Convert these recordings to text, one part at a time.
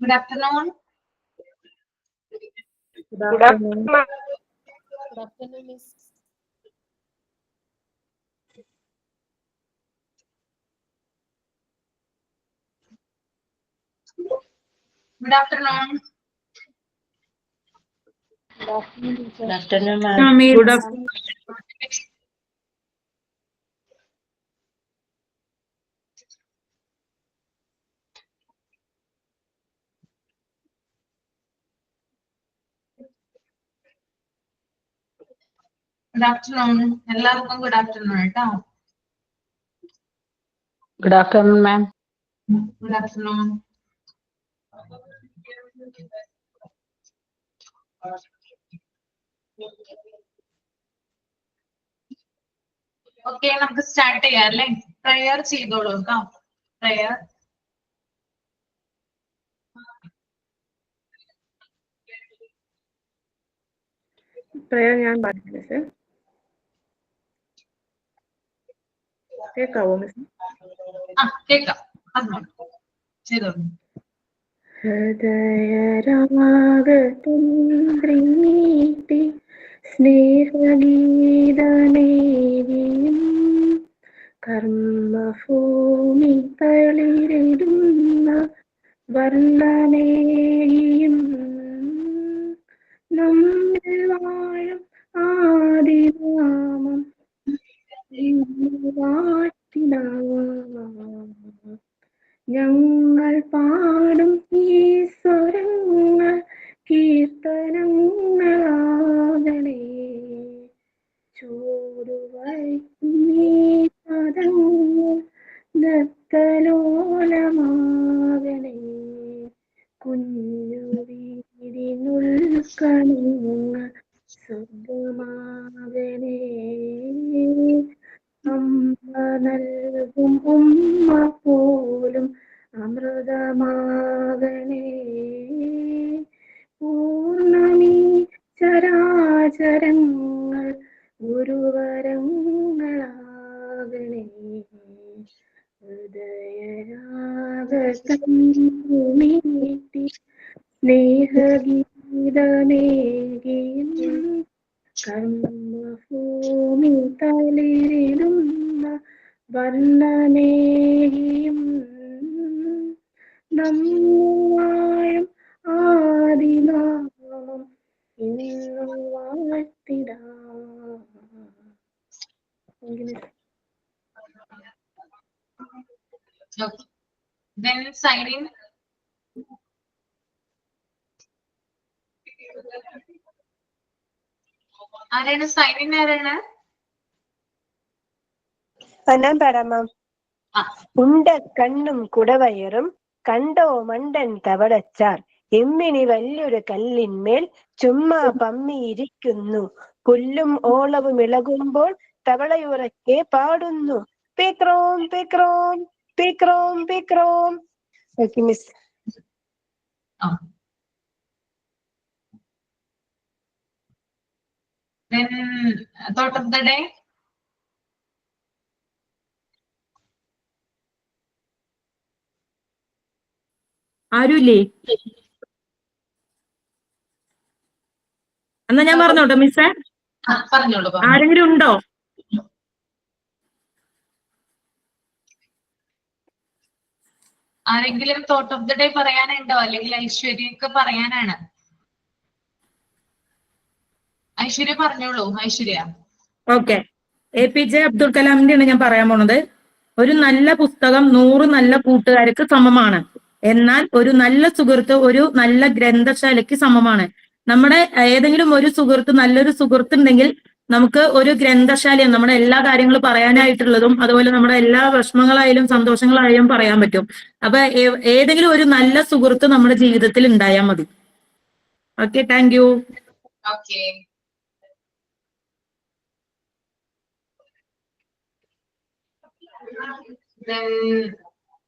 Good afternoon. Good afternoon. Good afternoon, Miss. Good afternoon. Good afternoon, teacher. Good afternoon, ma'am. Good afternoon. Good afternoon. എല്ലാവർക്കും good afternoon കേട്ടോ. Good afternoon, ma'am. Good afternoon. Okay, നമുക്ക് start ചെയ്യാം അല്ലേ? Prayer ചെയ്തോളൂ കേട്ടോ. Prayer. Prayer ഞാൻ പാടില്ല miss. കേൾക്കാവോ മിസ്? കേൾക്കാം. പറഞ്ഞോളൂ. ചെയ്തോളൂ. ഹൃദയരാഗതന്ത്രീട്ടി സ്നേഹഗീതമേകിയും കർമ്മഭൂമി തളിരിടുന്ന വർണ്ണനേകിയും നമ്മിൽ വാഴും ആദിനാമം വാഴ്ത്തിടാം. ഞങ്ങൾ പാടും ഈ സ്വരങ്ങൾ കീർത്തനങ്ങളാകണേ. ചൂടുവയ്ക്കും ഈ പദങ്ങൾ നൃത്തലോലമാകണേ. കുഞ്ഞു വീടിനുൾക്കണങ്ങൾ സ്വർഗമാകണേ. അമ്മ നൽകും ഉമ്മ പോലും അമൃതമാകണേ. പൂർണ്ണമീ ചരാചരങ്ങൾ ഗുരുവരങ്ങളാകണേ. ഹൃദയരാഗതന്ത്രീട്ടി സ്നേഹഗീതമേകിയും കർമ്മഭൂമി തളിരിടുന്ന വർണ്ണനേകിയും നമ്മായും ആദിനാമം ഇന്നും വാഴ്ത്തിടാം. Then sign in. ആരാണ് സൈൻ ഇൻ? ആരാണ്? ഞാൻ പാടാം മാം. ഉണ്ട കണ്ണും കുടവയറും കണ്ടോ മണ്ടൻ തവളച്ചാർ എമ്മിണി വലിയൊരു കല്ലിന്മേൽ ചുമ്മാ പമ്മിയിരിക്കുന്നു. പുല്ലും ഓളവും ഇളകുമ്പോൾ തവളയുറക്കെ പാടുന്നു പീക്രോം പീക്രോം പീക്രോം പീക്രോം. Okay miss. Then thought of the day. ആരുമില്ലേ? എന്നാ ഞാൻ പറഞ്ഞോട്ടോ മിസ്സേ. പറഞ്ഞോളൂ. ആരെങ്കിലും ഉണ്ടോ? ആരെങ്കിലും തോട്ട് ഓഫ് ദ ഡേ പറയാനുണ്ടോ? അല്ലെങ്കിൽ ഐശ്വര്യക്ക് പറയാനാണ്? ഐശ്വര്യ പറഞ്ഞോളൂ. ഐശ്വര്യ. ഓക്കെ. APJ അബ്ദുൽ കലാമിന്റെയാണ് ഞാൻ പറയാൻ പോണത്. ഒരു നല്ല പുസ്തകം 100 നല്ല കൂട്ടുകാർക്ക് സമമാണ്. എന്നാൽ ഒരു നല്ല സുഹൃത്ത് ഒരു നല്ല ഗ്രന്ഥശാലയ്ക്ക് സമമാണ്. നമ്മുടെ ഏതെങ്കിലും ഒരു സുഹൃത്ത്, നല്ലൊരു സുഹൃത്ത് ഉണ്ടെങ്കിൽ നമുക്ക് ഒരു ഗ്രന്ഥശാലയും നമ്മുടെ എല്ലാ കാര്യങ്ങളും പറയാനായിട്ടുള്ളതും അതുപോലെ നമ്മുടെ എല്ലാ വിഷമങ്ങളായാലും സന്തോഷങ്ങളായാലും പറയാൻ പറ്റും. അപ്പൊ ഏതെങ്കിലും ഒരു നല്ല സുഹൃത്ത് നമ്മുടെ ജീവിതത്തിൽ ഉണ്ടായാൽ മതി. Okay, thank you. Okay.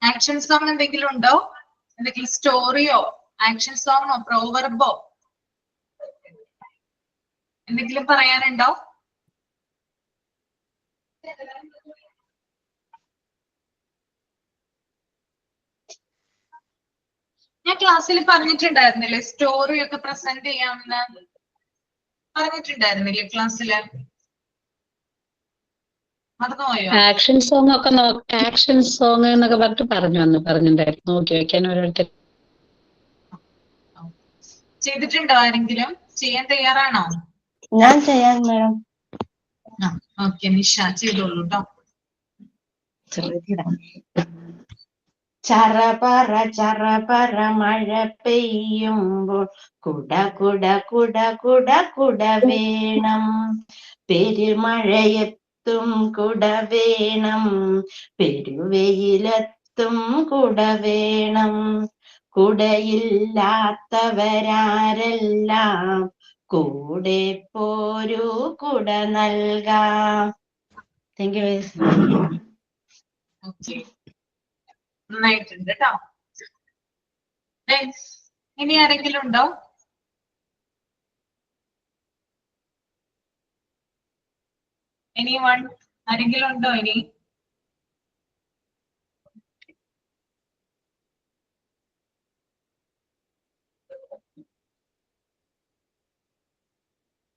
Action song എന്തെങ്കിലും ഉണ്ടോ? എന്തെങ്കിലും സ്റ്റോറിയോ ആക്ഷൻ സോങ്ങോ പ്രോവർബോ എന്തെങ്കിലും പറയാനുണ്ടോ? ഞാൻ ക്ലാസ്സിൽ പറഞ്ഞിട്ടുണ്ടായിരുന്നില്ലേ സ്റ്റോറി ഒക്കെ പ്രസന്റ് ചെയ്യാമെന്ന് പറഞ്ഞിട്ടുണ്ടായിരുന്നില്ലേ ക്ലാസ്സില്? മറന്നുപോയോ? ആക്ഷൻ സോങ് ഒക്കെ ആക്ഷൻ സോങ് എന്നൊക്കെ പറഞ്ഞിട്ടുണ്ടായിരുന്നു. നോക്കി വെക്കാൻ ഓരോരുത്തർ ചെയ്തിട്ടുണ്ടോ? ആരെങ്കിലും ചെയ്യാൻ തയ്യാറാണോ? ഞാൻ ചെയ്യാൻ മാഡം. ഓക്കെ, നിഷ ചെയ്തോളൂ കേട്ടോ. ചറപറ മഴ പെയ്യുമ്പോൾ കുട കുട കുട കുട കുട വേണം, പെരുമഴയെത്തും കുട വേണം, പെരുവെയിലെത്തും കുട വേണം, കുടയില്ലാത്തവരാരെല്ലാം കൂടെ പോരൂ കുട നൽകാം. Thank you. ഓക്കെ, നന്നായിട്ടുണ്ട് കേട്ടോ. ഇനി ആരെങ്കിലും ഉണ്ടോ? ആരെങ്കിലും ഉണ്ടോ ഇനി?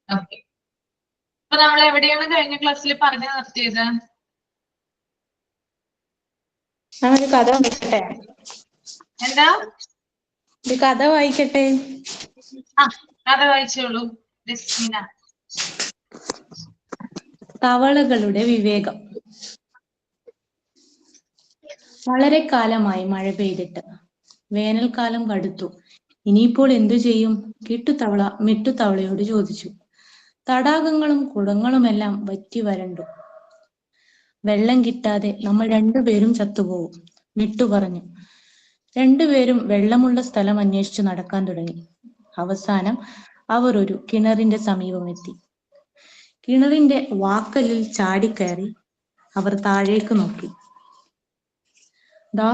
ഓക്കെ, അപ്പൊ നമ്മൾ എവിടെയാണ് കഴിഞ്ഞ ക്ലാസ്സിൽ പറഞ്ഞു നിർത്തിയത്? ഒരു കഥ വായിക്കട്ടെ? എന്താ? ഒരു കഥ വായിക്കട്ടെ? കഥ വായിച്ചോളൂ ജസ്മിന. തവളകളുടെ വിവേകം. വളരെ കാലമായി മഴ പെയ്തിട്ട്. വേനൽക്കാലം കടുത്തു. ഇനിയിപ്പോൾ എന്തു ചെയ്യും? കിട്ടുതവള മിട്ടുതവളയോട് ചോദിച്ചു. തടാകങ്ങളും കുളങ്ങളുമെല്ലാം വറ്റി വരണ്ടു. വെള്ളം കിട്ടാതെ നമ്മൾ രണ്ടുപേരും ചത്തുപോകും. മിട്ടു പറഞ്ഞു. രണ്ടുപേരും വെള്ളമുള്ള സ്ഥലം അന്വേഷിച്ചു നടക്കാൻ തുടങ്ങി. അവസാനം അവർ ഒരു കിണറിന്റെ സമീപമെത്തി. കിണറിന്റെ വാക്കലിൽ ചാടിക്കയറി അവർ താഴേക്ക് നോക്കി. ദാ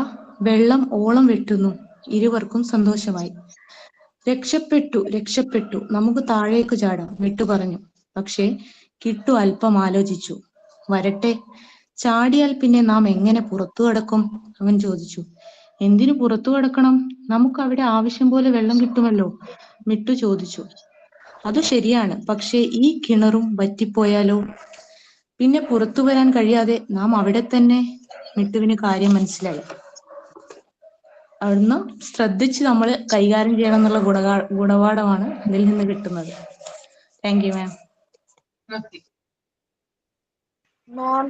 വെള്ളം ഓളം വെട്ടുന്നു. ഇരുവർക്കും സന്തോഷമായി. രക്ഷപ്പെട്ടു, നമുക്ക് താഴേക്ക് ചാടാം, മിട്ടു പറഞ്ഞു. പക്ഷേ കിട്ടു അല്പം ആലോചിച്ചു. വരട്ടെ, ചാടിയാൽ പിന്നെ നാം എങ്ങനെ പുറത്തു കടക്കും? അവൻ ചോദിച്ചു. എന്തിനു പുറത്തു കടക്കണം? നമുക്ക് അവിടെ ആവശ്യം പോലെ വെള്ളം കിട്ടുമല്ലോ, മിട്ടു ചോദിച്ചു. അത് ശരിയാണ്, പക്ഷേ ഈ കിണറും വറ്റിപ്പോയാലോ? പിന്നെ പുറത്തു വരാൻ കഴിയാതെ നാം അവിടെ തന്നെ. മിട്ടുവിന് കാര്യം മനസ്സിലായി. അവിടുന്ന് ശ്രദ്ധിച്ച് നമ്മൾ കൈകാര്യം ചെയ്യണം എന്നുള്ള ഗുണപാഠമാണ് ഇതിൽ നിന്ന് കിട്ടുന്നത്. Thank you ma'am. Ma'am,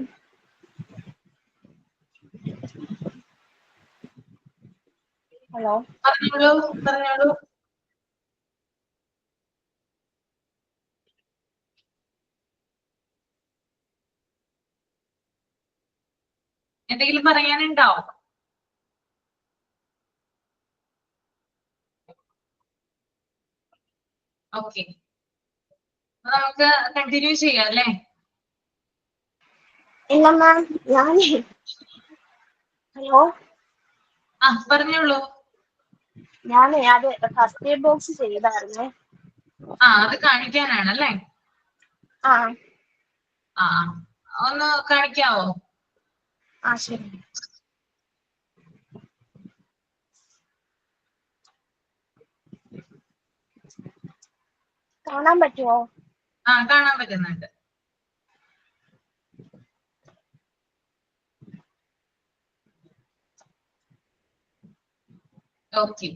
hello. പറഞ്ഞോളൂ. എന്തെങ്കിലും പറയാനുണ്ടോ? ഓക്കെ, നമുക്ക് കണ്ടിന്യൂ ചെയ്യാം അല്ലേ? ഇല്ല മാം, ഹലോ, പറഞ്ഞോളൂ. അത് ഫസ്റ്റ് എയ്ഡ് ബോക്സ് ചെയ്തായിരുന്നേ. അത് കാണിക്കാനാണല്ലേ? ഒന്ന് കാണിക്കാവോ? ശരി. കാണാൻ പറ്റുമോ? കാണാൻ പറ്റുന്നുണ്ട്. ഓക്കെ,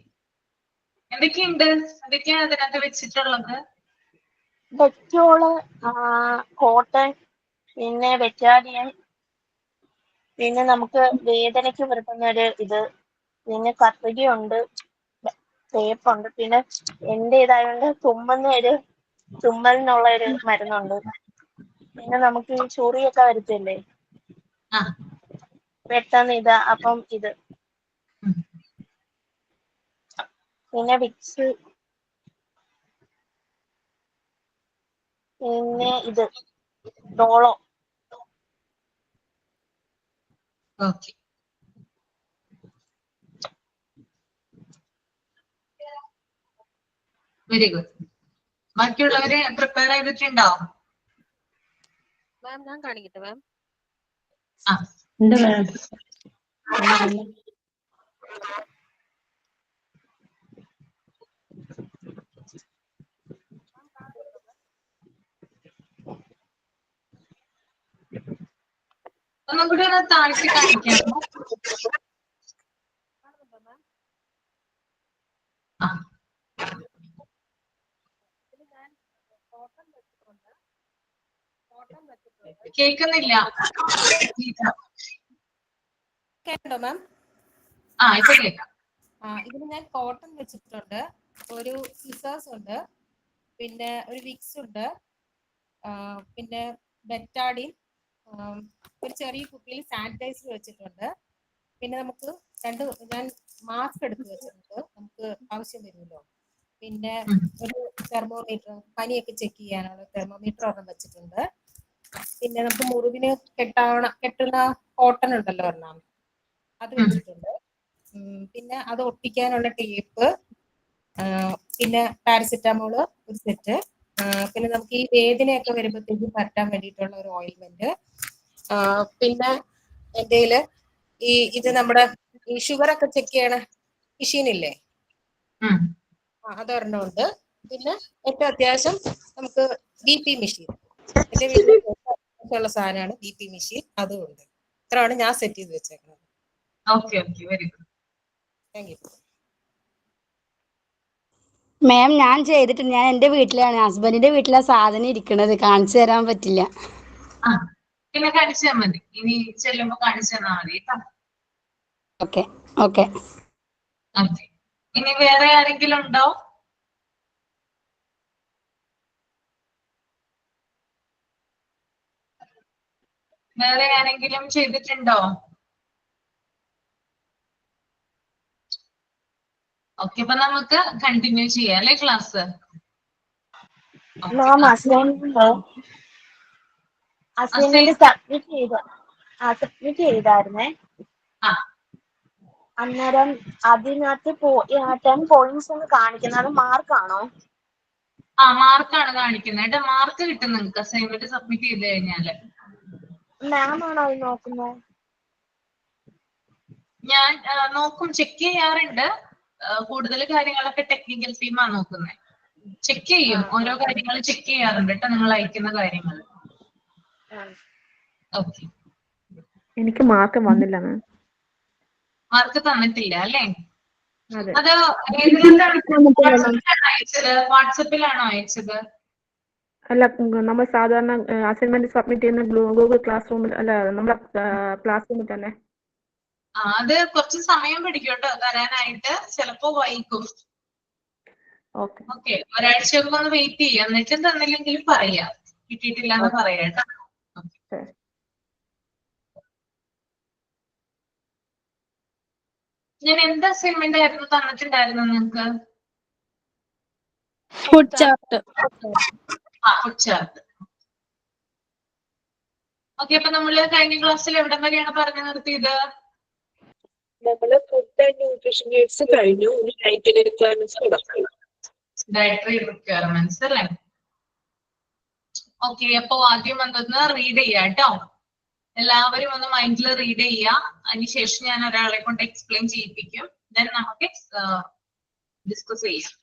എന്തൊക്കെയാണ് അതിനകത്ത് വെച്ചിട്ടുള്ളത്? ഡെറ്റോള്, കോട്ടൺ, പിന്നെ ബെറ്റാലിയൻ, പിന്നെ നമുക്ക് വേദനയ്ക്ക് പുരട്ടുന്ന ഒരു ഇത്, പിന്നെ കത്രികയുണ്ട്, ടേപ്പുണ്ട്, പിന്നെ എന്റെ ഇതായതുകൊണ്ട് തുമ്മലിനുള്ള ഒരു മരുന്നുണ്ട്, പിന്നെ നമുക്ക് ഈ ചൊറിയൊക്കെ വരത്തില്ലേ പെട്ടെന്ന് അപ്പം ഇത്, പിന്നെ വിക്സ്, പിന്നെ ഇത് ഡോളോ. Okay, very good. ബാക്കിയുള്ളവരെ പ്രിപ്പയർ ചെയ്തിട്ടുണ്ടോ? മാം ഞാൻ കാണിക്കട്ടെ മാം. ഒന്നും കൂടി ഒന്ന് താഴ്ത്തി കാണിക്കാമോ? ആ. കേൾക്കുന്നില്ല. കേട്ടോ മാം? ഇപ്പൊ കേൾക്കാം. ഇതിൽ ഞാൻ കോട്ടൺ വെച്ചിട്ടുണ്ട്, ഒരു സിസേഴ്സ് ഉണ്ട്, പിന്നെ ഒരു വിക്സ് ഉണ്ട്, പിന്നെ ബെറ്റാഡിൻ, ഒരു ചെറിയ കുപ്പിയിൽ സാനിറ്റൈസർ വെച്ചിട്ടുണ്ട്. പിന്നെ നമുക്ക് ഞാൻ മാസ്ക് എടുത്ത് വെച്ചിട്ടുണ്ട്, നമുക്ക് ആവശ്യം വരുമല്ലോ. പിന്നെ ഒരു തെർമോമീറ്റർ, പനിയൊക്കെ ചെക്ക് ചെയ്യാനുള്ള തെർമോമീറ്റർ ഒരെണ്ണം വെച്ചിട്ടുണ്ട്. പിന്നെ നമുക്ക് മുറിവിന് കെട്ടുന്ന കോട്ടൺ ഉണ്ടല്ലോ ഒരെണ്ണം, അത് വെച്ചിട്ടുണ്ട്. പിന്നെ അത് ഒട്ടിക്കാനുള്ള ടേപ്പ്, പിന്നെ പാരസിറ്റമോള് ഒരു സെറ്റ്, പിന്നെ നമുക്ക് ഈ വേദനയൊക്കെ വരുമ്പോഴത്തേക്കും പറ്റാൻ വേണ്ടിയിട്ടുള്ള ഒരു ഓയിൽമെന്റ്, പിന്നെ എൻ്റെ ഇത് നമ്മുടെ ഈ ഷുഗർ ഒക്കെ ചെക്ക് ചെയ്യണ മെഷീനില്ലേ, അതൊരെണ്ണം ഉണ്ട്. പിന്നെ ഏറ്റവും അത്യാവശ്യം നമുക്ക് BP മെഷീൻ, എന്റെ വീട്ടിലുള്ള സാധനമാണ് BP മെഷീൻ, അതും ഉണ്ട്. ഇത്രയാണ് ഞാൻ സെറ്റ് ചെയ്ത് വെച്ചേക്കുന്നത്. Okay very good. Thank you. Ma'am ഞാൻ ചെയ്തിട്ടുണ്ട്. ഞാൻ എന്റെ വീട്ടിലാണ്, ഹസ്ബൻഡിന്റെ വീട്ടിലാ സാധനം ഇരിക്കണത്, കാണിച്ചു തരാൻ പറ്റില്ല. പിന്നെ കാണിച്ചാൽ മതി, ഇനി ചെല്ലുമ്പോ കാണിച്ചു തന്നാ മതി കേട്ടോ. Okay okay. ഇനി വേറെ ആരെങ്കിലും ഉണ്ടോ? വേറെ ആരെങ്കിലും ചെയ്തിട്ടുണ്ടോ? ഓക്കെ, അപ്പൊ നമുക്ക് കണ്ടിന്യൂ ചെയ്യാം അല്ലെ ക്ലാസ്? മാം അസൈൻമെന്റ് സബ്മിറ്റ് ചെയ്തായിരുന്നേ. അന്നേരം അതിനകത്ത് 10 പോയിന്റ്സ് ഒന്ന് കാണിക്കുന്നത്, അത് മാർക്കാണോ? മാർക്കാണ് കാണിക്കുന്നത്. മാർക്ക് കിട്ടും നിങ്ങൾക്ക് അസൈൻമെന്റ് സബ്മിറ്റ് ചെയ്ത് കഴിഞ്ഞാല്. മാം ആണോ അത് നോക്കുന്നത്? ഞാൻ നോക്കും, ചെക്ക് ചെയ്യാറുണ്ട്. കൂടുതൽ കാര്യങ്ങളൊക്കെ ടെക്നിക്കൽ ടീമാണ് നോക്കുന്നത്. ചെക്ക് ചെയ്യും, ഓരോ കാര്യങ്ങൾ ചെക്ക് ചെയ്യാറുണ്ട് കേട്ടോ, നിങ്ങൾ അയക്കുന്ന കാര്യങ്ങൾ. ഓക്കെ. എനിക്ക് മാർക്ക് വന്നില്ല മാം. മാർക്ക് തന്നിട്ടില്ല അല്ലേ? അത് ഏതിലാണ് അയച്ചത്? വാട്സപ്പിലാണോ അയച്ചത്? അല്ല, നമ്മൾ സാധാരണ അസൈൻമെന്റ് സബ്മിറ്റ് ചെയ്യുന്ന ഗൂഗിൾ ക്ലാസ് റൂമിൽ, അല്ല നമ്മുടെ ക്ലാസ് റൂമിൽ തന്നെ. അത് കുറച്ച് സമയം പിടിക്കും കേട്ടോ തരാനായിട്ട്, ചിലപ്പോ വൈകും. ഓക്കെ, ഒരാഴ്ചയൊക്കെ ഒന്ന് വെയിറ്റ് ചെയ്യാം, എന്നിട്ടും തന്നില്ലെങ്കിലും പറയാം, കിട്ടിയിട്ടില്ല എന്ന് പറയാം കേട്ടോ. ഞാൻ എന്ത് അസൈൻമെന്റ് ആയിരുന്നു തന്നിട്ടുണ്ടായിരുന്നു നിങ്ങൾക്ക്? Food chart. Food chart. Okay, അപ്പൊ നമ്മള് കഴിഞ്ഞ ക്ലാസ്സിൽ എവിടം വരെയാണ് പറഞ്ഞു നിർത്തിയത്? നമ്മള് ഫുഡ് ആൻഡ് ന്യൂട്രീഷൻ നീഡ്സ് കഴിഞ്ഞു. ഡയറ്ററി റിക്വയർമെന്റ്സ് തുടങ്ങണം. ഡയറ്ററി റിക്വയർമെന്റ്സ് അല്ലേ? ഓക്കെ, അപ്പൊ ആദ്യം വന്നൊന്ന് റീഡ് ചെയ്യാം കേട്ടോ. എല്ലാവരും ഒന്ന് മൈൻഡിൽ റീഡ് ചെയ്യാം. അതിനുശേഷം ഞാൻ ഒരാളെ കൊണ്ട് എക്സ്പ്ലെയിൻ ചെയ്യിപ്പിക്കും. ദെൻ നമുക്ക് ഡിസ്കസ് ചെയ്യാം.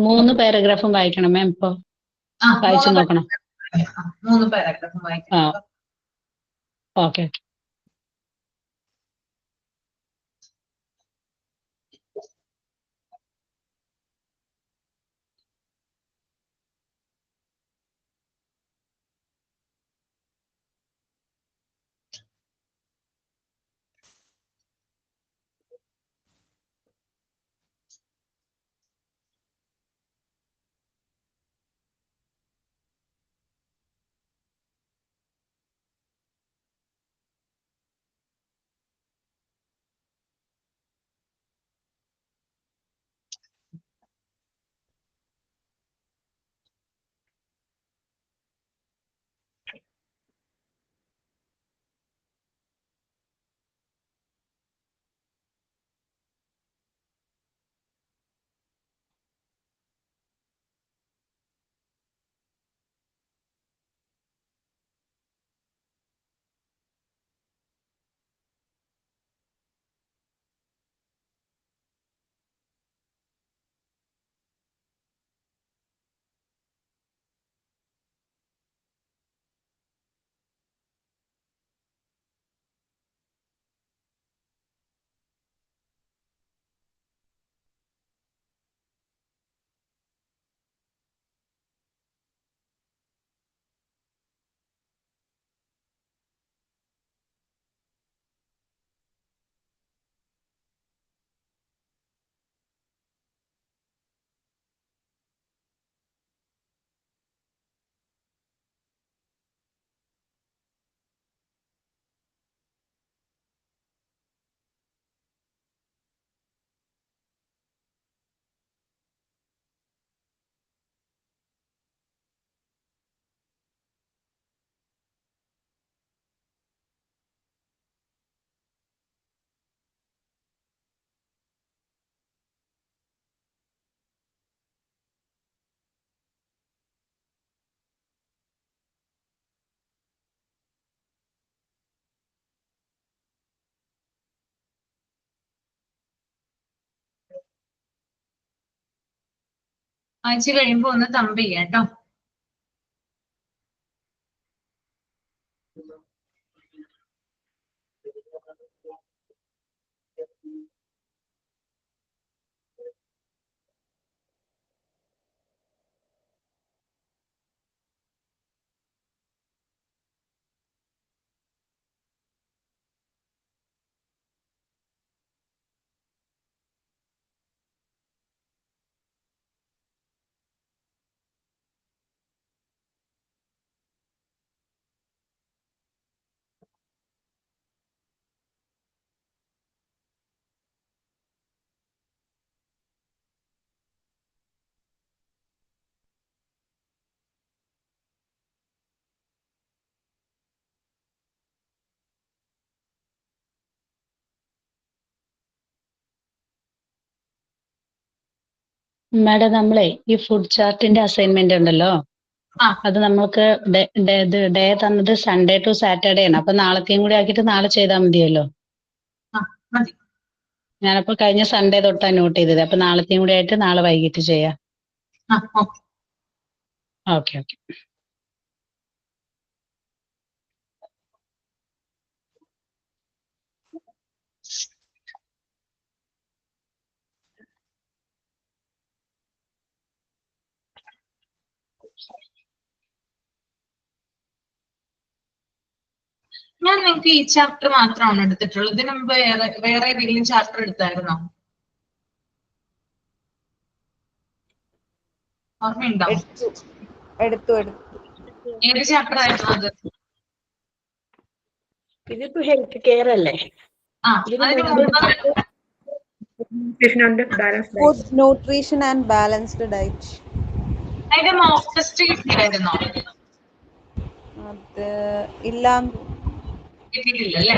മൂന്ന് പാരഗ്രാഫും വായിക്കണം മാം. ഇപ്പൊ വായിച്ചു നോക്കണം. 3 പാരഗ്രാഫ് വായിക്കണം. ഓക്കെ. വായിച്ചു കഴിയുമ്പോ ഒന്ന് തമ്പ് ചെയ്യാം കേട്ടോ. മാഡം, നമ്മളെ ഈ ഫുഡ് ചാർട്ടിന്റെ അസൈൻമെന്റ് ഉണ്ടല്ലോ, ആ. അത് നമുക്ക് ഡേ തന്നത് സൺഡേ ടു സാറ്റർഡേ ആണ്. അപ്പൊ നാളത്തെയും കൂടി ആക്കിയിട്ട് നാളെ ചെയ്താൽ മതിയല്ലോ. മതി. ഞാനപ്പോ കഴിഞ്ഞ സൺഡേ തൊട്ടാണ് നോട്ട് ചെയ്തത്. അപ്പൊ നാളത്തെയും കൂടി ആയിട്ട് നാളെ വൈകിട്ട് ചെയ്യാം. Okay okay. ഞാൻ നിങ്ങൾക്ക് ഈ ചാപ്റ്റർ മാത്രമാണ് എടുത്തിട്ടുള്ളത്. ഇതിനു മുമ്പ് വേറെ ഏതെങ്കിലും ചാപ്റ്റർ എടുത്തായിരുന്നോ? ഓർമ്മയുണ്ടോ? എടുത്തു. ഏത് ചാപ്റ്റർ ആയിരുന്നു അത്? ഇതിപ്പോ ഹെൽത്ത് കെയർ അല്ലേ? അതിന് മുമ്പ് food nutrition and balanced diet. അതിന്റെ മോക്ക് ടെസ്റ്റ് കിട്ടിയായിരുന്നോ? അത് ഇല്ല. കിട്ടിയിട്ടില്ല അല്ലേ?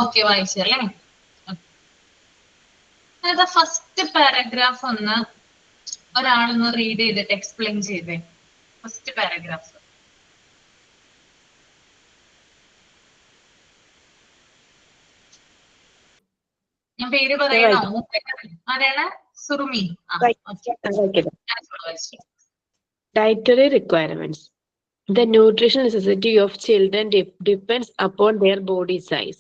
ഓക്കെ, വായിച്ചല്ലേ? അതായത് ഫസ്റ്റ് പാരഗ്രാഫ് ഒന്ന് ഒരാളൊന്ന് റീഡ് ചെയ്തിട്ട് എക്സ്പ്ലെയിൻ ചെയ്തേ. First paragraph. ഞാൻ പേര് പറയണോ? ആരാണ്? Surumi. Dietary requirements. The nutritional necessity of children depends upon their body size.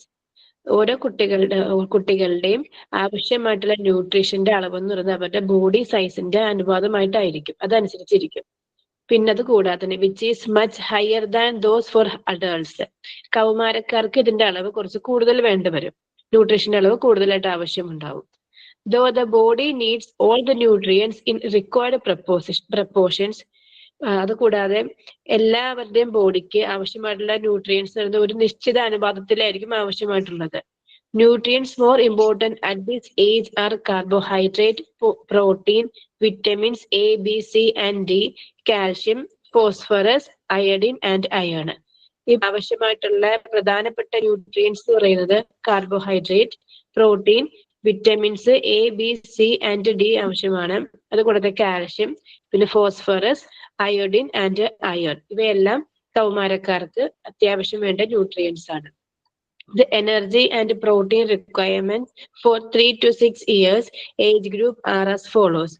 ഓരോ കുട്ടികളുടെയും ആവശ്യമായിട്ടുള്ള ന്യൂട്രീഷന്റെ അളവെന്ന് പറയുന്നത് അവരുടെ ബോഡി സൈസിന്റെ അനുപാതമായിട്ടായിരിക്കും, അതനുസരിച്ചിരിക്കും. പിന്നെ അത് കൂടാതെ തന്നെ which is much higher than those for adults, കൗമാരക്കാർക്ക് ഇതിന്റെ അളവ് കുറച്ച് കൂടുതൽ വേണ്ടി വരും, ന്യൂട്രീഷന്റെ അളവ് കൂടുതലായിട്ട് ആവശ്യമുണ്ടാവും. Though the body needs all the nutrients in required proportions, അതുകൂടാതെ എല്ലാവരുടെയും ബോഡിക്ക് ആവശ്യമായിട്ടുള്ള ന്യൂട്രിയൻസ് ഒരു നിശ്ചിത അനുപാതത്തിലായിരിക്കും ആവശ്യമായിട്ടുള്ളത്. Nutrients more important at this age are carbohydrate, protein, vitamins A, B, C and D, calcium, phosphorus, iodine and iron. ഈ ആവശ്യമായിട്ടുള്ള പ്രധാനപ്പെട്ട ന്യൂട്രിയൻസ് എന്ന് പറയുന്നത് carbohydrate, protein, vitamins A, B, C and D ആവശ്യമാണ്. അതുകൂടാതെ കാൽഷ്യം, പിന്നെ ഫോസ്ഫറസ്, അയോഡിൻ ആൻഡ് അയൺ, ഇവയെല്ലാം കൗമാരക്കാർക്ക് അത്യാവശ്യം വേണ്ട ന്യൂട്രിയൻസ് ആണ്. The energy and protein requirements for 3 to 6 years age group are as follows.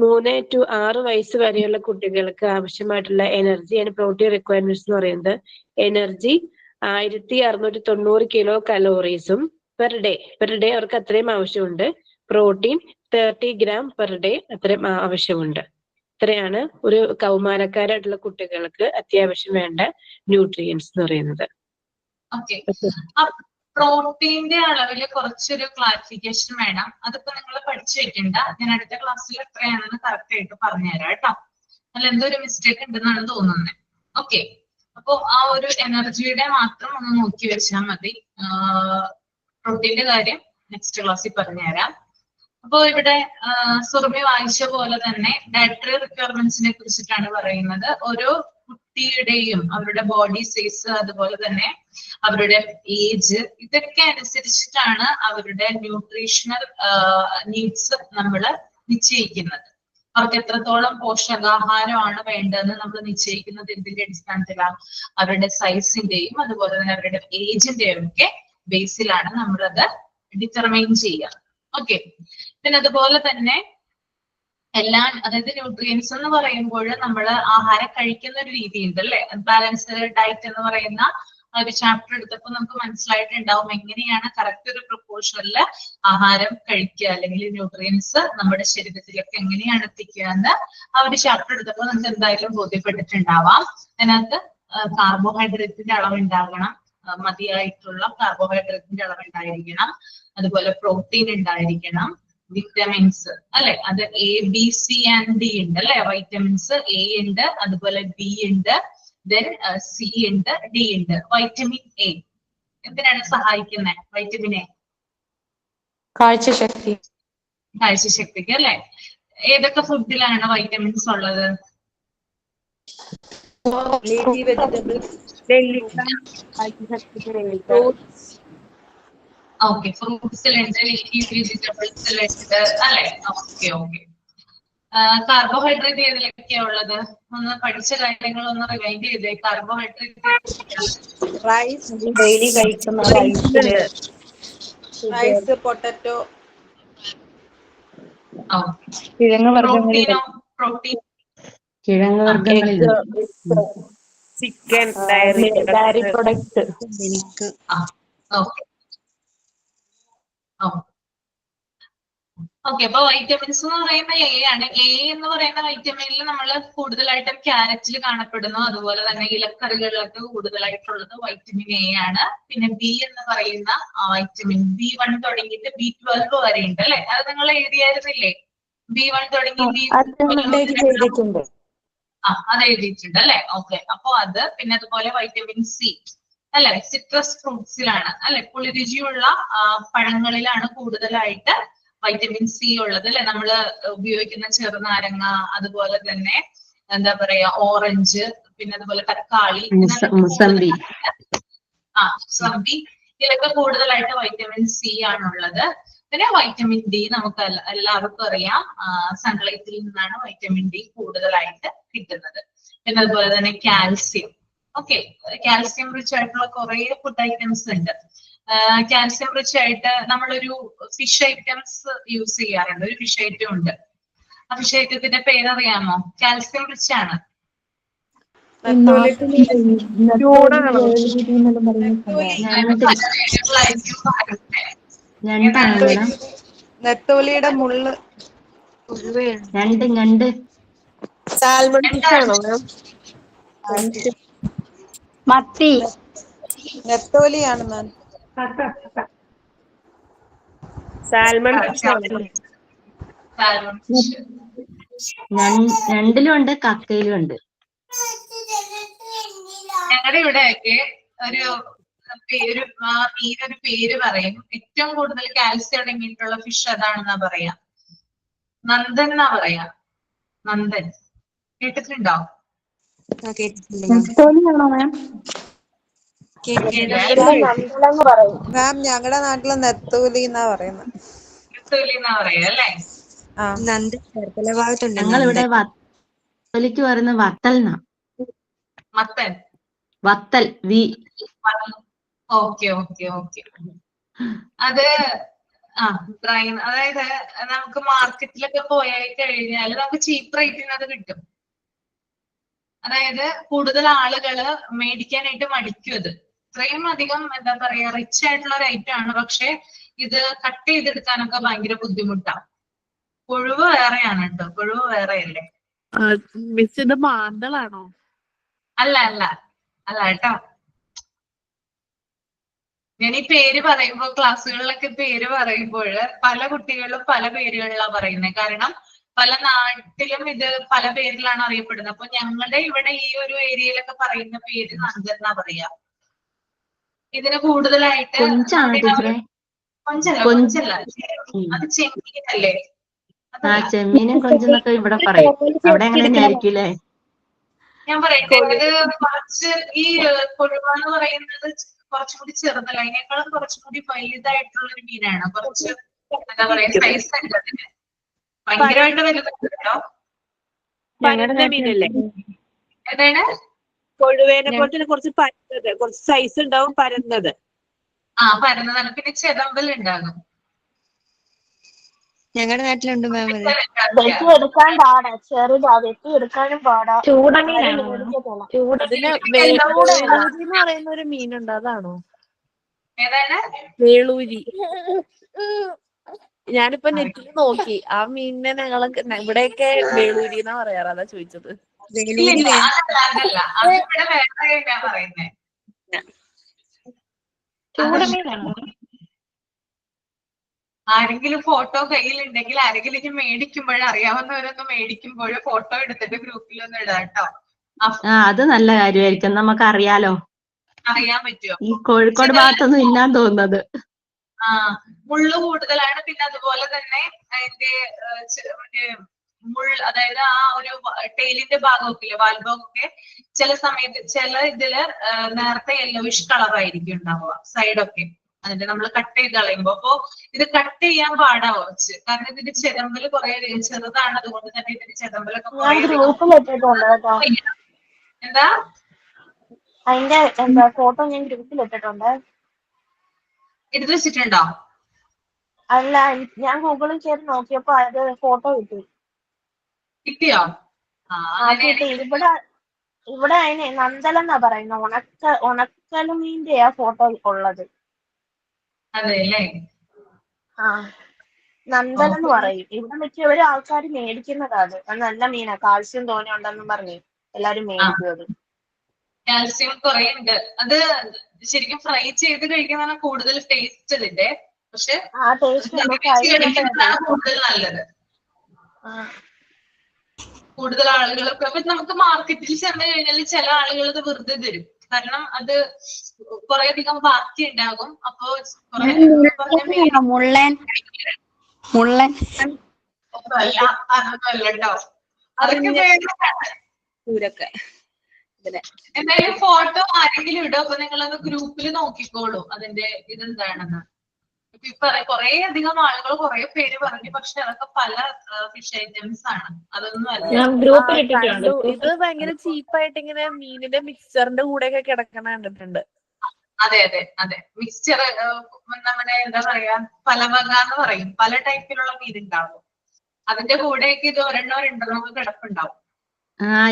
3 to 6 വയസ്സ് വരെയുള്ള കുട്ടികൾക്ക് ആവശ്യമായിട്ടുള്ള എനർജി ആൻഡ് പ്രോട്ടീൻ റിക്വയർമെന്റ്സ് എന്ന് പറയുന്നത് എനർജി 1690 കിലോ കലോറീസും പെർ ഡേ അവർക്ക് അത്രയും ആവശ്യമുണ്ട്. പ്രോട്ടീൻ 30 ഗ്രാം പെർ ഡേ അത്രയും ആവശ്യമുണ്ട്. ഇത്രയാണ് ഒരു കൗമാരക്കാരായിട്ടുള്ള കുട്ടികൾക്ക് അത്യാവശ്യം വേണ്ട ന്യൂട്രിയൻസ് എന്ന് പറയുന്നത്. ഓക്കെ, പ്രോട്ടീന്റെ അളവിൽ കുറച്ചൊരു ക്ലാരിഫിക്കേഷൻ വേണം. അതിപ്പോ നിങ്ങൾ പഠിച്ചു വെക്കണ്ട, ഞാൻ അടുത്ത ക്ലാസ്സിൽ എത്രയാണെന്ന് കറക്റ്റ് ആയിട്ട് പറഞ്ഞുതരാം കേട്ടോ. അല്ല എന്തോ ഒരു മിസ്റ്റേക്ക് ഉണ്ടെന്നാണ് തോന്നുന്നത്. ഓക്കെ, അപ്പൊ ആ ഒരു എനർജിയുടെ മാത്രം ഒന്ന് നോക്കി വെച്ചാൽ മതി. പ്രോട്ടീന്റെ കാര്യം നെക്സ്റ്റ് ക്ലാസ്സിൽ പറഞ്ഞുതരാം. അപ്പോ ഇവിടെ സുറുമി വായിച്ച പോലെ തന്നെ ഡയറ്ററി റിക്വയർമെന്റ്സിനെ കുറിച്ചിട്ടാണ് പറയുന്നത്. ഓരോ കുട്ടിയുടെയും അവരുടെ ബോഡി സൈസ്, അതുപോലെ തന്നെ അവരുടെ ഏജ്, ഇതൊക്കെ അനുസരിച്ചിട്ടാണ് അവരുടെ ന്യൂട്രീഷണൽ നീഡ്സ് നമ്മൾ നിശ്ചയിക്കുന്നത്. അവർക്ക് എത്രത്തോളം പോഷകാഹാരമാണ് വേണ്ടതെന്ന് നമ്മൾ നിശ്ചയിക്കുന്നത് എന്തിന്റെ അടിസ്ഥാനത്തിലാണ്? അവരുടെ സൈസിന്റെയും അതുപോലെ തന്നെ അവരുടെ ഏജിന്റെയും ഒക്കെ ബേസിലാണ് നമ്മളത് ഡിറ്റർമൈൻ ചെയ്യുക. ഓക്കെ, പിന്നെ അതുപോലെ തന്നെ എല്ലാം, അതായത് ന്യൂട്രിയൻസ് എന്ന് പറയുമ്പോൾ നമ്മൾ ആഹാരം കഴിക്കുന്ന ഒരു രീതി ഉണ്ട് അല്ലെ. ബാലൻസ്ഡ് ഡയറ്റ് എന്ന് പറയുന്ന ഒരു ചാപ്റ്റർ എടുത്തപ്പോൾ നമുക്ക് മനസ്സിലായിട്ടുണ്ടാവും എങ്ങനെയാണ് കറക്റ്റ് ഒരു പ്രൊപ്പോർഷനിൽ ആഹാരം കഴിക്കുക, അല്ലെങ്കിൽ ന്യൂട്രിയൻസ് നമ്മുടെ ശരീരത്തിലേക്ക് എങ്ങനെയാണ് എത്തിക്കുക എന്ന് ആ ഒരു ചാപ്റ്റർ എടുത്തപ്പോൾ നമുക്ക് എന്തായാലും ബോധ്യപ്പെട്ടിട്ടുണ്ടാവാം. അതിനകത്ത് കാർബോഹൈഡ്രേറ്റിന്റെ അളവ് ഉണ്ടാകണം, മതിയായിട്ടുള്ള കാർബോഹൈഡ്രേറ്റിന്റെ അളവ് ഉണ്ടായിരിക്കണം, അതുപോലെ പ്രോട്ടീൻ ഉണ്ടായിരിക്കണം, വിറ്റമിൻസ് അല്ലെ, അത് A, B, C and D ഉണ്ട് അല്ലെ. വൈറ്റമിൻസ് എ ഉണ്ട്, അതുപോലെ ബി ഉണ്ട്, ദെൻ സി ഉണ്ട്, ഡി ഉണ്ട്. വൈറ്റമിൻ എ എന്തിനാണ് സഹായിക്കുന്നത്? വൈറ്റമിൻ എ കാഴ്ചശക്തിക്ക് അല്ലെ. ഏതൊക്കെ ഫുഡിലാണ് വൈറ്റമിൻസ് ഉള്ളത്? ഓക്കെ, ഫ്രൂട്ട്സിലുണ്ട്, വെജിറ്റബിൾസിലുണ്ട് അല്ലെ. Okay okay. കാർബോഹൈഡ്രേറ്റ് ഏതിലൊക്കെയാ ഉള്ളത്? ഒന്ന് പഠിച്ച കാര്യങ്ങൾ ഒന്ന് റിവൈൻഡ് ചെയ്തേ. കാർബോഹൈഡ്രേറ്റ് ഡെയിലി കഴിക്കുന്ന റൈസ്, പൊട്ടറ്റോ, പ്രോട്ടീനോ? പ്രോട്ടീൻ കിഴങ്ങ് വർഗ്ഗങ്ങളിൽ chicken, dairy product, milk. Okay okay. അപ്പൊ വൈറ്റമിൻസ് എന്ന് പറയുന്ന എ ആണ്. എ എന്ന് പറയുന്ന വൈറ്റമിനിൽ നമ്മൾ കൂടുതലായിട്ടും ക്യാരറ്റിൽ കാണപ്പെടുന്നു, അതുപോലെ തന്നെ ഇലക്കറികളിലൊക്കെ കൂടുതലായിട്ടുള്ളത് വൈറ്റമിൻ എ ആണ്. പിന്നെ ബി എന്ന് പറയുന്ന വൈറ്റമിൻ B1 തുടങ്ങിയിട്ട് B12 വരെ ഉണ്ട് അല്ലെ. അത് നിങ്ങൾ എഴുതിയായിരുന്നില്ലേ? B1 തുടങ്ങി അത് എഴുതിയിട്ടുണ്ട് അല്ലെ. ഓക്കെ, അപ്പൊ അത്, പിന്നെ അതുപോലെ വൈറ്റമിൻ സി അല്ലെ, സിട്രസ് ഫ്രൂട്ട്സിലാണ് അല്ലെ, പുളിരുചിയുള്ള പഴങ്ങളിലാണ് കൂടുതലായിട്ട് വൈറ്റമിൻ സി ഉള്ളത് അല്ലെ. നമ്മൾ ഉപയോഗിക്കുന്ന ചെറുനാരങ്ങ, അതുപോലെ തന്നെ എന്താ പറയാ ഓറഞ്ച്, പിന്നെ അതുപോലെ തക്കാളി, മുസമ്പി, ഇതിലൊക്കെ കൂടുതലായിട്ട് വൈറ്റമിൻ സി ആണുള്ളത്. പിന്നെ വൈറ്റമിൻ ഡി നമുക്ക് എല്ലാവർക്കും അറിയാം, സൺലൈറ്റിൽ നിന്നാണ് വൈറ്റമിൻ ഡി കൂടുതലായിട്ട് കിട്ടുന്നത്. പിന്നെ അതുപോലെ തന്നെ കാൽസ്യം. ഓക്കെ, കാൽസ്യം റിച്ച് ആയിട്ടുള്ള കുറെ ഫുഡ് ഐറ്റംസ് ഉണ്ട്. കാൽസ്യം റിച്ച് ആയിട്ട് നമ്മളൊരു ഫിഷ് ഐറ്റംസ് യൂസ് ചെയ്യാറുണ്ട്. ഒരു ഫിഷ് ഐറ്റം ഉണ്ട്. ആ ഫിഷ് ഐറ്റത്തിന്റെ പേരറിയാമോ? കാൽസ്യം റിച്ച് ആണ്. ഞണ്ടാണ് മേഡം. നെത്തോലിയുടെ മുള്ള്. ഞണ്ട്. സാൽമൺ ഫിഷ് ആണോ മാം? മത്തി. നെത്തോലിയാണ് മാം. സാൽമൺ ഫിഷ് ആണോ? ഞണ്ടിലും ഉണ്ട്, കക്കയിലും ഉണ്ട്. ഞങ്ങളുടെ ഇവിടെയൊക്കെ ഒരു മീനൊരു പേര് പറയും. ഏറ്റവും കൂടുതൽ കാൽസ്യം അടങ്ങിയിട്ടുള്ള ഫിഷ് അതാണെന്നാ പറയാ. നന്ദൻ എന്നാ പറയാ. നന്ദൻ കേട്ടിട്ടുണ്ടോ? മാം ഞങ്ങളുടെ നാട്ടില് നെത്തോലി എന്നാ പറയുന്നത്. നെത്തോലി എന്നാ പറയാ അല്ലേ? ഞങ്ങളിവിടെ വത്തലിക്ക് പറയുന്ന വത്തൽനാ. മത്തൻ. വത്തൽ. Okay okay okay. അത് അതായത് നമുക്ക് മാർക്കറ്റിലൊക്കെ പോയി കഴിഞ്ഞാൽ നമുക്ക് ചീപ്പ് റേറ്റിന് അത് കിട്ടും. അതായത് കൂടുതൽ ആളുകള് മേടിക്കാനായിട്ട് മടിക്കും. ഇത് ഇത്രയും അധികം എന്താ പറയാ റിച്ച് ആയിട്ടുള്ള ഒരു ഐറ്റം ആണ്. പക്ഷെ ഇത് കട്ട് ചെയ്തെടുക്കാനൊക്കെ ഭയങ്കര ബുദ്ധിമുട്ടാണ്. കൊഴുവ് വേറെയാണ് കേട്ടോ. കൊഴുവ് വേറെയല്ലേ? മിസ് ഇത് മാന്തളാണോ? അല്ല അല്ല അല്ല കേട്ടോ. ഞാൻ ഈ പേര് പറയുമ്പോൾ ക്ലാസ്സുകളിലൊക്കെ പേര് പറയുമ്പോൾ പല കുട്ടികളും പല പേരുകളിലാണ് പറയുന്നത്. കാരണം പല നാട്ടിലും ഇത് പല പേരിലാണ് അറിയപ്പെടുന്നത്. അപ്പൊ ഞങ്ങളുടെ ഇവിടെ ഈ ഒരു ഏരിയയിലൊക്കെ പറയുന്ന പേര് നന്ദൻ എന്നാ പറയാ. ഇതിന് കൂടുതലായിട്ട് കൊഞ്ചല്ല, അത് ചെമ്മീനല്ലേ? ചെമ്മീനും കൊഞ്ചെന്നൊക്കെ ഇവിടെ പറയും. അവിടെ അങ്ങനെ തന്നെ ആയിരിക്കില്ലേ? ഞാൻ പറയട്ടെ, ഇത് കുറച്ച് ഈ കൊഴുവാന്ന് പറയുന്നത് കുറച്ചും കൂടി ചെറുതല്ല, അതിനേക്കാളും കുറച്ചും കൂടി വലുതായിട്ടുള്ള ഒരു മീനാണ്. കുറച്ച് എന്താ പറയാ സൈസ് ഉണ്ട് അതിന്. ഭയങ്കരമായിട്ട് വലുതായിട്ടോ. മീനല്ലേ? ഏതാണ്? കൊഴുവേനെ പോലെ കുറച്ച് പരന്നത്, കുറച്ച് സൈസ് ഉണ്ടാവും, പരന്നത്. പരന്നതാണ്. പിന്നെ ചെതമ്പൽ ഉണ്ടാകും. ഞങ്ങളുടെ നാട്ടിലുണ്ട് മാം. വെട്ടിയെടുക്കാൻ പാടാ, ചെറുതാ, വെട്ടിയെടുക്കാനും പാടാ. അതിന് വേളൂരി എന്ന് പറയുന്ന ഒരു മീനുണ്ട്, അതാണോ? ഏതാണ്? വേളൂരി. ഞാനിപ്പോ നെറ്റിൽ നോക്കി, ആ മീനിനെ ഞങ്ങള് ഇവിടെയൊക്കെ വേളൂരി എന്നാ പറയാറ്. അതാ ചോദിച്ചത്. ആരെങ്കിലും ഫോട്ടോ കയ്യിലുണ്ടെങ്കിൽ ആരെങ്കിലും ഇനി മേടിക്കുമ്പോഴേ, അറിയാവുന്നവരൊന്ന് മേടിക്കുമ്പോഴേ ഫോട്ടോ എടുത്തിട്ട് ഗ്രൂപ്പിലൊന്നും ഇടാം കേട്ടോ. അത് നല്ല കാര്യമായിരിക്കും. നമുക്ക് അറിയാലോ. അറിയാൻ പറ്റുമോ? ഈ കോഴിക്കോട് ഭാഗത്തൊന്നും ഇല്ലാന്ന് തോന്നുന്നത്. മുള്ളു കൂടുതലാണ്. പിന്നെ അതുപോലെ തന്നെ അതിന്റെ അതായത് ആ ഒരു ടെയിലിന്റെ ഭാഗമൊക്കെ വാൽഭാഗമൊക്കെ ചില സമയത്ത് ചില ഇതില് നേരത്തെ യെല്ലോയിഷ് കളറായിരിക്കും ഉണ്ടാവുക സൈഡൊക്കെ. അതിന്റെ നമ്മൾ കട്ട് ചെയ്ത് കളയുമ്പോ. അപ്പൊ ഇത് കട്ട് ചെയ്യാൻ പാടാ കുറച്ച്. കാരണം ഇതിന്റെ ചെതമ്പല് കുറെ ചെറുതാണ്. അതുകൊണ്ട് തന്നെ ഇതിന്റെ ചെതമ്പലൊക്കെ എന്താ അതിന്റെ ഫോട്ടോ ഞാൻ ഗ്രൂപ്പിൽ ഇട്ടിട്ടുണ്ട്. എടുത്ത് വെച്ചിട്ടുണ്ടോ? അല്ല, ഞാൻ ഗൂഗിളിൽ ചെയ്ത് നോക്കിയപ്പോ അത് ഫോട്ടോ കിട്ടിയോ? ഇവിടെ അതിന് നന്ദലം എന്നാ പറയുന്നത്. ഉണക്കലുമീന്റെ ഫോട്ടോ ഉള്ളത്. അതെല്ലേ? നന്ദലം എന്ന് പറയും. ഇവിടെ മിക്കവരും ആൾക്കാർ മേടിക്കുന്നതാ. അത് നല്ല മീനാ, കാൽസ്യം തോനെ ഉണ്ടെന്നും പറഞ്ഞ് എല്ലാരും മേടിക്കും. അത് കാൽസ്യം കുറെ ഉണ്ട്. അത് ശരിക്കും ഫ്രൈ ചെയ്ത് കഴിക്കുന്നതാണ് കൂടുതൽ ടേസ്റ്റ് ഇതിന്റെ. പക്ഷെ കൂടുതൽ നല്ലത്. കൂടുതൽ ആളുകളൊക്കെ നമുക്ക് മാർക്കറ്റിൽ ചെന്ന് കഴിഞ്ഞാൽ ചില ആളുകൾ ഇത് വെറുതെ തരും. കാരണം അത് കുറെ അധികം ബാക്കി ഉണ്ടാകും. അപ്പൊ മുള്ളൻ അതൊന്നുമല്ലട്ടോ. അതൊക്കെ എന്തായാലും ഫോട്ടോ ആരെങ്കിലും ഇടും. അപ്പൊ നിങ്ങളത് ഗ്രൂപ്പിൽ നോക്കിക്കോളൂ അതിന്റെ ഇതെന്താണെന്ന്. ഇപ്പൊ കുറെ അധികം ആളുകൾ കുറെ പേര് പറഞ്ഞു. പക്ഷെ അതൊക്കെ പല ഫിഷ് ഐറ്റംസ് ആണ്. അതൊന്നും അല്ല. ഇത് ഭയങ്കര ചീപ്പായിട്ട് ഇങ്ങനെ മീനിന്റെ മിക്സറിന്റെ കൂടെ ഒക്കെ കിടക്കണ കണ്ടിട്ടുണ്ട്. അതെ അതെ അതെ. മിക്സ്ചർ നമ്മുടെ എന്താ പറയാ പലവക എന്ന് പറയും. പല ടൈപ്പിലുള്ള മീൻ ഉണ്ടാവും. അതിന്റെ കൂടെയൊക്കെ ഇത് ഒരെണ്ണോ രണ്ടെണ്ണോ കിടപ്പുണ്ടാവും.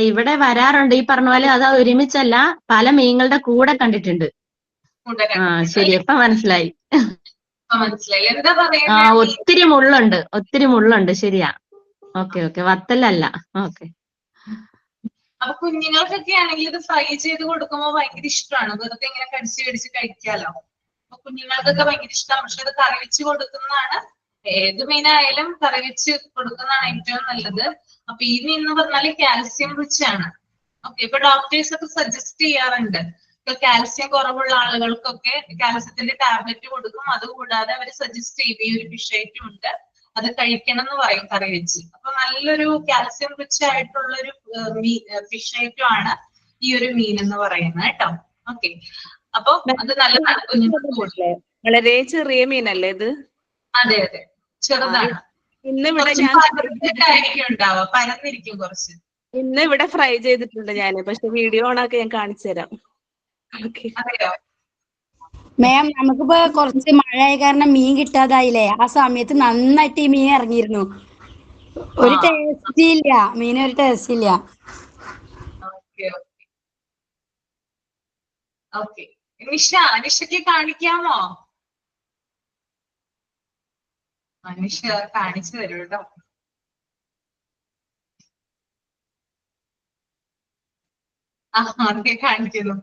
ഇവിടെ വരാറുണ്ട്. ഈ പറഞ്ഞ പോലെ അത് ഒരുമിച്ചല്ല, പല മീനുകളുടെ കൂടെ കണ്ടിട്ടുണ്ട്. ശരി, ഇപ്പൊ മനസ്സിലായി. മനസ്സിലായി എന്താ ആ, പറയുന്നത്? ഒത്തിരി മുള്ളുണ്ട്. ശരിയാ. ഓക്കെ. വത്തലല്ല. ഓക്കെ. അപ്പൊ കുഞ്ഞുങ്ങൾക്കൊക്കെ ആണെങ്കിൽ ഇത് ഫ്രൈ ചെയ്ത് കൊടുക്കുമ്പോൾ ഭയങ്കര ഇഷ്ടമാണ്. വെറുതെ ഇങ്ങനെ കടിച്ച് കഴിക്കാലോ. അപ്പൊ കുഞ്ഞുങ്ങൾക്കൊക്കെ ഭയങ്കര ഇഷ്ടമാണ്. പക്ഷെ അത് കറി വെച്ച് കൊടുക്കുന്നതാണ്, ഏത് മീനായാലും കറി വെച്ച് കൊടുക്കുന്നതാണ് ഏറ്റവും നല്ലത്. അപ്പൊ ഈ മീൻ എന്ന് പറഞ്ഞാല് കാൽസ്യം റിച്ച് ആണ്. ഓക്കെ, ഇപ്പൊ ഡോക്ടേഴ്സ് ഒക്കെ സജസ്റ്റ് ചെയ്യാറുണ്ട്, ഇപ്പൊ കാൽസ്യം കുറവുള്ള ആളുകൾക്കൊക്കെ കാൽസ്യത്തിന്റെ ടാബ്ലറ്റ് കൊടുക്കും. അതുകൂടാതെ അവർ സജസ്റ്റ് ചെയ്യും ഈ ഒരു ഫിഷ് ഐറ്റം ഉണ്ട്, അത് കഴിക്കണം എന്ന് പറയും കറി വെച്ച്. അപ്പൊ നല്ലൊരു കാൽസ്യം റിച്ച് ആയിട്ടുള്ള ഒരു ഫിഷ് ഐറ്റം ആണ് ഈ ഒരു മീൻ എന്ന് പറയുന്നത് കേട്ടോ. ഓക്കെ, അപ്പൊ അത് നല്ലതാണ് കുഞ്ഞുങ്ങൾക്ക്. വളരെ ചെറിയ മീനല്ലേ ഇത്? അതെ, ചെറുതാണ്. ഇന്നിവിടെ ഉണ്ടാവുക, പരന്നിരിക്കും കുറച്ച്. ഇന്ന് ഇവിടെ ഫ്രൈ ചെയ്തിട്ടുണ്ട് ഞാന്, പക്ഷെ വീഡിയോ ഓണാക്കി ഞാൻ കാണിച്ചു തരാം. മാം, നമുക്കിപ്പോ കുറച്ച് മഴയായ കാരണം മീൻ കിട്ടാതായില്ലേ? ആ സമയത്ത് നന്നായിട്ട് ഈ മീൻ ഇറങ്ങിയിരുന്നു. ഒരു ടേസ്റ്റ് ഇല്ല, മീനൊരു ടേസ്റ്റ് ഇല്ല. നിഷയ്ക്ക് കാണിക്കാമോ? നിഷ കാണിച്ചു തരൂ കേട്ടോ. അതെ, കാണിക്കുന്നു.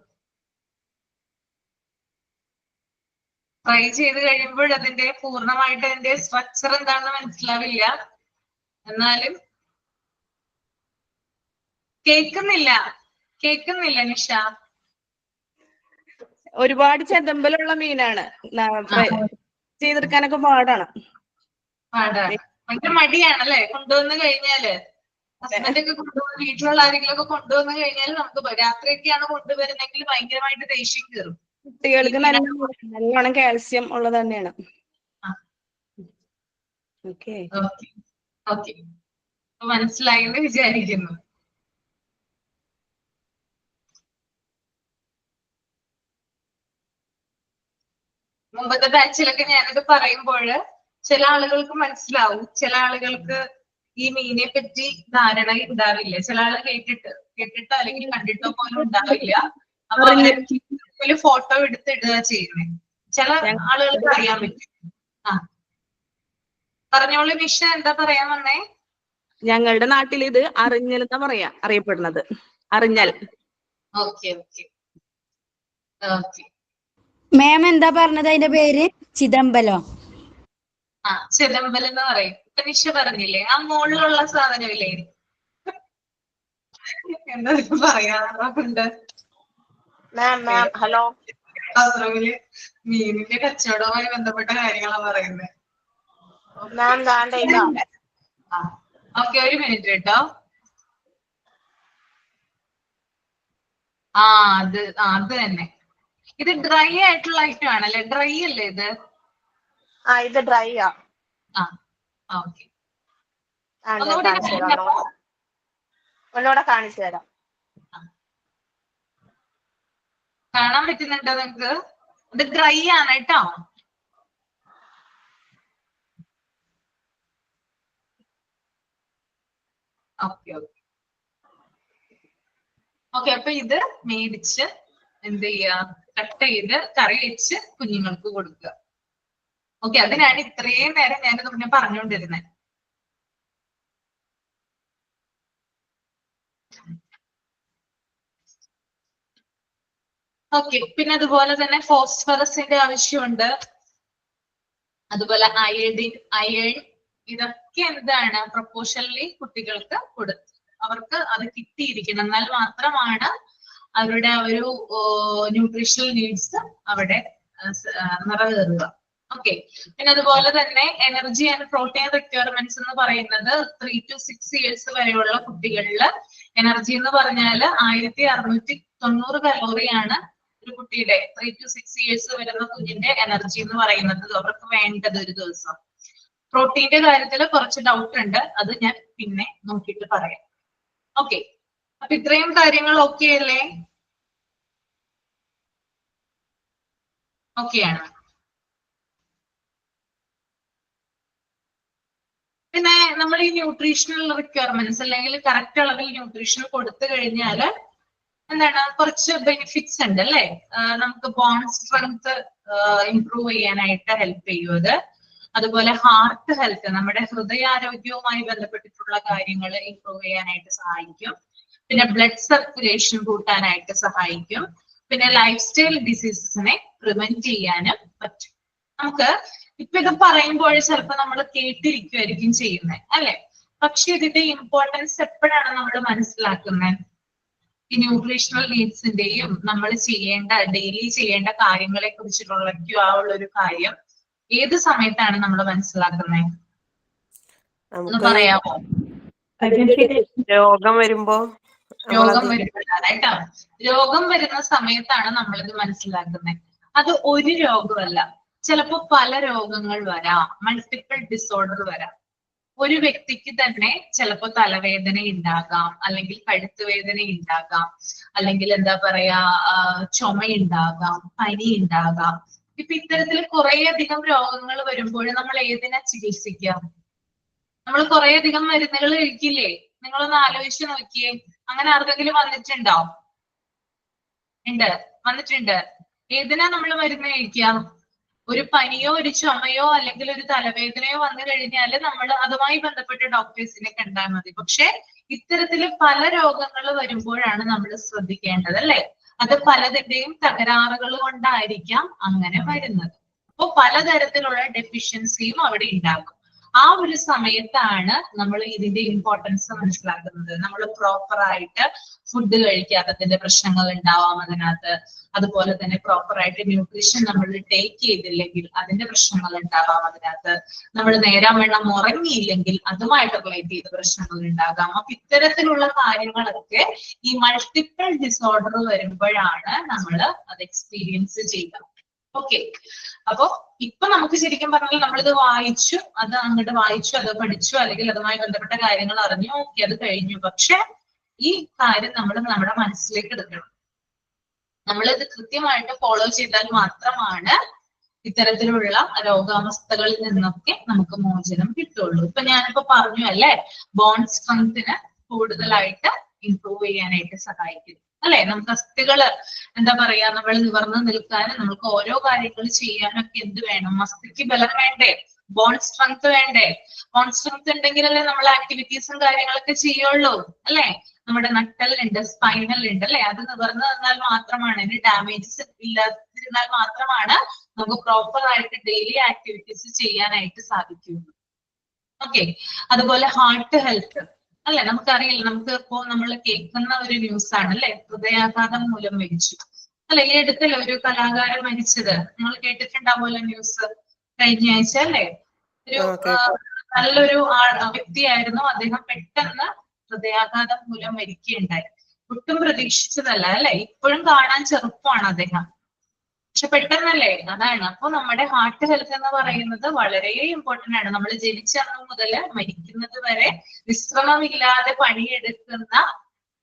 ഫ്രൈ ചെയ്ത് കഴിയുമ്പോൾ അതിന്റെ പൂർണ്ണമായിട്ട് അതിന്റെ സ്ട്രക്ചർ എന്താണെന്ന് മനസ്സിലാവില്ല. എന്നാലും കേൾക്കുന്നില്ല നിഷ. ഒരുപാട് ചെതമ്പലുള്ള മീനാണ്, ചെയ്തെടുക്കാനൊക്കെ പാടാണ്. ഭയങ്കര മടിയാണല്ലേ കൊണ്ടുവന്ന് കഴിഞ്ഞാല്? ഹസ്ബൻഡൊക്കെ കൊണ്ടുവന്ന്, വീട്ടിലുള്ള ആരെങ്കിലും ഒക്കെ കൊണ്ടുവന്ന് കഴിഞ്ഞാൽ നമുക്ക് രാത്രിയൊക്കെയാണ് കൊണ്ടുവരുന്നെങ്കിൽ ഭയങ്കരമായിട്ട് ദേഷ്യം കയറും. കുട്ടികൾക്ക് നല്ലോണം കാൽസ്യം ഉള്ളത് തന്നെയാണ്. ഓക്കെ, മനസ്സിലായെന്ന് വിചാരിക്കുന്നു. മുമ്പത്തെ ബാച്ചിലൊക്കെ ഞാനത് പറയുമ്പോൾ ചില ആളുകൾക്ക് മനസ്സിലാവും, ചില ആളുകൾക്ക് ഈ മീനെ പറ്റി ധാരണ ഉണ്ടാവില്ല. ചില ആൾ കേട്ടിട്ടോ അല്ലെങ്കിൽ കണ്ടിട്ടോ പോലും ഉണ്ടാവില്ല. അപ്പൊ അവരെ ഫോട്ടോ എടുത്തിടുക ചെയ്യുന്നത്. ചില ആളുകൾക്ക് അറിയാൻ പറ്റും. പറഞ്ഞോളൂ നിഷ, എന്താ പറയാൻ വന്നേ? ഞങ്ങളുടെ നാട്ടിൽ ഇത് അറിഞ്ഞൽ എന്നാ അറിയപ്പെടുന്നത്. അറിഞ്ഞൽ. മാം എന്താ പറഞ്ഞത് അതിന്റെ പേര്? ചിദംബലോ? ചിദംബലം എന്ന് പറയും. നിഷ പറഞ്ഞില്ലേ ആ മുകളിലുള്ള സാധനമില്ലേ, എന്താ പറയാറുണ്ട്? ഹലോ, മീനിന്റെ കച്ചവടവുമായി ബന്ധപ്പെട്ട കാര്യങ്ങളാണ് പറയുന്നത്. ഓക്കെ, ഒരു മിനിറ്റ് കേട്ടോ. അത് തന്നെ. ഇത് ഡ്രൈ ആയിട്ടുള്ള ഐറ്റം ആണല്ലേ? ഡ്രൈ അല്ലേ ഇത്? ഇത് ഡ്രൈ ആ. ഓക്കെ, ഒന്നുകൂടെ കാണിച്ചു തരാം. കാണാൻ പറ്റുന്നുണ്ടോ നിങ്ങക്ക്? ഇത് ഡ്രൈ ആണ് കേട്ടോ. ഓക്കെ, അപ്പൊ ഇത് മേടിച്ച് എന്ത് ചെയ്യാ, കട്ട് ചെയ്ത് കറി വെച്ച് കുഞ്ഞുങ്ങൾക്ക് കൊടുക്കുക. ഓക്കെ, അതിനാണ് ഇത്രയും നേരം ഞാനിത് മുന്നേ പറഞ്ഞുകൊണ്ടിരുന്നത്. ഓക്കെ, പിന്നെ അതുപോലെ തന്നെ ഫോസ്ഫറസിന്റെ ആവശ്യമുണ്ട്. അതുപോലെ അയൺ ഇതൊക്കെ എന്താണ് പ്രൊപ്പോർഷനലി കുട്ടികൾക്ക് അവർക്ക് അത് കിട്ടിയിരിക്കണം. എന്നാൽ മാത്രമാണ് അവരുടെ ഒരു ന്യൂട്രീഷണൽ നീഡ്സ് അവിടെ നിറവേറുക. ഓക്കെ, പിന്നെ അതുപോലെ തന്നെ എനർജി ആൻഡ് പ്രോട്ടീൻ റിക്വയർമെന്റ്സ് എന്ന് പറയുന്നത് 3 to 6 years വരെയുള്ള കുട്ടികളിൽ എനർജി എന്ന് പറഞ്ഞാൽ 1690 കലോറിയാണ് ഒരു കുട്ടിയുടെ 3 to 6 years വരുന്ന കുഞ്ഞിന്റെ എനർജി എന്ന് പറയുന്നത് അവർക്ക് വേണ്ടത് ഒരു ദിവസം. പ്രോട്ടീന്റെ കാര്യത്തിൽ കുറച്ച് ഡൗട്ട് ഉണ്ട്, അത് ഞാൻ പിന്നെ നോക്കിയിട്ട് പറയാം. ഓക്കെ, അപ്പൊ ഇത്രയും കാര്യങ്ങൾ ഓക്കെ അല്ലേ? ഓക്കെയാണ്. പിന്നെ നമ്മൾ ഈ ന്യൂട്രീഷണൽ റിക്വയർമെന്റ്സ് അല്ലെങ്കിൽ കറക്റ്റ് അളവിൽ ന്യൂട്രീഷൻ കൊടുത്തു കഴിഞ്ഞാൽ എന്താണ് കുറച്ച് ബെനിഫിറ്റ്സ് ഉണ്ട് അല്ലെ. നമുക്ക് ബോൺ സ്ട്രെങ്ത് ഇംപ്രൂവ് ചെയ്യാനായിട്ട് ഹെൽപ്പ് ചെയ്യും അത്. അതുപോലെ ഹാർട്ട് ഹെൽത്ത്, നമ്മുടെ ഹൃദയാരോഗ്യവുമായി ബന്ധപ്പെട്ടിട്ടുള്ള കാര്യങ്ങൾ ഇംപ്രൂവ് ചെയ്യാനായിട്ട് സഹായിക്കും. പിന്നെ ബ്ലഡ് സർക്കുലേഷൻ കൂട്ടാനായിട്ട് സഹായിക്കും. പിന്നെ ലൈഫ് സ്റ്റൈൽ ഡിസീസസിനെ പ്രിവെന്റ് ചെയ്യാനും പറ്റും. നമുക്ക് ഇപ്പൊ ഇത് പറയുമ്പോൾ ചിലപ്പോൾ നമ്മൾ കേട്ടിരിക്കുമായിരിക്കും ചെയ്യുന്നത് അല്ലെ. പക്ഷെ ഇതിന്റെ ഇമ്പോർട്ടൻസ് എപ്പോഴാണ് നമ്മൾ മനസ്സിലാക്കുന്നത്? ഈ ന്യൂട്രീഷണൽ നീഡ്സിന്റെയും നമ്മൾ ചെയ്യേണ്ട ഡെയിലി ചെയ്യേണ്ട കാര്യങ്ങളെ കുറിച്ചിട്ടുള്ള ഒരു കാര്യം ഏത് സമയത്താണ് നമ്മൾ മനസ്സിലാക്കുന്നത്? ഒന്ന് പറയാമോ? രോഗം വരുമ്പോ വരുമ്പോഴാണേട്ടോ. രോഗം വരുന്ന സമയത്താണ് നമ്മളിത് മനസ്സിലാക്കുന്നത്. അത് ഒരു രോഗമല്ല, ചിലപ്പോ പല രോഗങ്ങൾ വരാം, മൾട്ടിപ്പിൾ ഡിസോർഡർ വരാം. ഒരു വ്യക്തിക്ക് തന്നെ ചിലപ്പോ തലവേദന ഉണ്ടാകാം, അല്ലെങ്കിൽ കഴുത്ത് വേദന ഉണ്ടാകാം, അല്ലെങ്കിൽ എന്താ പറയാ ചുമയുണ്ടാകാം, പനി ഉണ്ടാകാം. ഇപ്പൊ ഇത്തരത്തിൽ കുറേയധികം രോഗങ്ങൾ വരുമ്പോൾ നമ്മൾ ഏതിനാ ചികിത്സിക്കുക? നമ്മൾ കുറേയധികം മരുന്നുകൾ കഴിക്കില്ലേ? നിങ്ങളൊന്ന് ആലോചിച്ച് നോക്കിയേ. അങ്ങനെ ആർക്കെങ്കിലും വന്നിട്ടുണ്ടോ? വന്നിട്ടുണ്ട്. ഏതിനാ നമ്മൾ മരുന്ന് കഴിക്കുക? ഒരു പനിയോ ഒരു ചുമയോ അല്ലെങ്കിൽ ഒരു തലവേദനയോ വന്നു കഴിഞ്ഞാൽ നമ്മൾ അതുമായി ബന്ധപ്പെട്ട ഡോക്ടേഴ്സിനെ കണ്ടാൽ മതി. പക്ഷെ ഇത്തരത്തില് പല രോഗങ്ങൾ വരുമ്പോഴാണ് നമ്മൾ ശ്രദ്ധിക്കേണ്ടത് അല്ലെ. അത് പലതിന്റെയും തകരാറുകൾ കൊണ്ടായിരിക്കാം അങ്ങനെ വരുന്നത്. അപ്പൊ പലതരത്തിലുള്ള ഡെഫിഷ്യൻസിയും അവിടെ ഉണ്ടാകും. ആ ഒരു സമയത്താണ് നമ്മൾ ഇതിന്റെ ഇമ്പോർട്ടൻസ് മനസ്സിലാക്കുന്നത്. നമ്മൾ പ്രോപ്പർ ആയിട്ട് ഫുഡ് കഴിക്കാത്തതിന്റെ പ്രശ്നങ്ങൾ ഉണ്ടാവാം അതിനകത്ത്. അതുപോലെ തന്നെ പ്രോപ്പർ ആയിട്ട് ന്യൂട്രീഷൻ നമ്മൾ ടേക്ക് ചെയ്തില്ലെങ്കിൽ അതിന്റെ പ്രശ്നങ്ങൾ ഉണ്ടാവാം അതിനകത്ത്. നമ്മൾ നേരാവണ്ണം ഉറങ്ങിയില്ലെങ്കിൽ അതുമായിട്ട് റിലേറ്റ് ചെയ്ത പ്രശ്നങ്ങൾ ഉണ്ടാകാം. അപ്പൊ ഇത്തരത്തിലുള്ള കാര്യങ്ങളൊക്കെ ഈ മൾട്ടിപ്പിൾ ഡിസോർഡർ വരുമ്പോഴാണ് നമ്മൾ അത് എക്സ്പീരിയൻസ് ചെയ്യുക. ഓക്കെ. അപ്പൊ ഇപ്പൊ നമുക്ക് ശരിക്കും പറഞ്ഞാൽ നമ്മളിത് വായിച്ചു, അത് അങ്ങോട്ട് വായിച്ചു, അത് പഠിച്ചു, അല്ലെങ്കിൽ അതുമായി ബന്ധപ്പെട്ട കാര്യങ്ങൾ അറിഞ്ഞു, ഓക്കെ, അത് കഴിഞ്ഞു. പക്ഷെ ഈ കാര്യം നമ്മൾ നമ്മുടെ മനസ്സിലേക്ക് എടുക്കണം. നമ്മളിത് കൃത്യമായിട്ട് ഫോളോ ചെയ്താൽ മാത്രമാണ് ഇത്തരത്തിലുള്ള രോഗാവസ്ഥകളിൽ നിന്നൊക്കെ നമുക്ക് മോചനം കിട്ടുള്ളൂ. ഇപ്പൊ ഞാനിപ്പോ പറഞ്ഞു അല്ലെ, ബോൺ സ്ട്രെങ്തിന് കൂടുതലായിട്ട് ഇംപ്രൂവ് ചെയ്യാനായിട്ട് സഹായിക്കും അല്ലെ. നമുക്ക് അസ്ഥികള് എന്താ പറയാ, നമ്മൾ നിവർന്ന് നിൽക്കാനും നമുക്ക് ഓരോ കാര്യങ്ങൾ ചെയ്യാനൊക്കെ എന്ത് വേണം? മസ്തിക്ക് ബലം വേണ്ടേ? ബോൺ സ്ട്രെങ്ത് വേണ്ടേ? ബോൺ സ്ട്രെങ്ത് ഉണ്ടെങ്കിലല്ലേ നമ്മൾ ആക്ടിവിറ്റീസും കാര്യങ്ങളൊക്കെ ചെയ്യുള്ളൂ അല്ലെ. നമ്മുടെ നട്ടലുണ്ട്, സ്പൈനലുണ്ട് അല്ലെ. അത് നിവർന്ന് നിന്നാൽ മാത്രമാണ്, ഇതിന് ഡാമേജസ് ഇല്ലാതിരുന്നാൽ മാത്രമാണ് നമുക്ക് പ്രോപ്പർ ആയിട്ട് ഡെയിലി ആക്ടിവിറ്റീസ് ചെയ്യാനായിട്ട് സാധിക്കുള്ളൂ. ഓക്കെ. അതുപോലെ ഹാർട്ട് ഹെൽത്ത് അല്ലെ. നമുക്കറിയില്ല, നമുക്ക് ഇപ്പോ നമ്മൾ കേൾക്കുന്ന ഒരു ന്യൂസ് ആണ് അല്ലെ, ഹൃദയാഘാതം മൂലം മരിച്ചു അല്ലെ. ഈ അടുത്തല്ലേ ഒരു കലാകാരൻ മരിച്ചത്? നിങ്ങൾ കേട്ടിട്ടുണ്ടാവുമല്ലോ ന്യൂസ്, കഴിഞ്ഞ ആഴ്ച അല്ലെ. ഒരു നല്ലൊരു വ്യക്തിയായിരുന്നു അദ്ദേഹം. പെട്ടെന്ന് ഹൃദയാഘാതം മൂലം മരിക്കുകയുണ്ടായി. ഒട്ടും പ്രതീക്ഷിച്ചതല്ല അല്ലെ. ഇപ്പോഴും കാണാൻ ചെറുപ്പമാണ് അദ്ദേഹം, പക്ഷെ പെട്ടെന്നല്ലേ. അതാണ്. അപ്പൊ നമ്മുടെ ഹാർട്ട് ഹെൽത്ത് എന്ന് പറയുന്നത് വളരെ ഇമ്പോർട്ടന്റ് ആണ്. നമ്മൾ ജനിച്ച അന്ന് മുതൽ മരിക്കുന്നത് വരെ വിശ്രമമില്ലാതെ പണിയെടുക്കുന്ന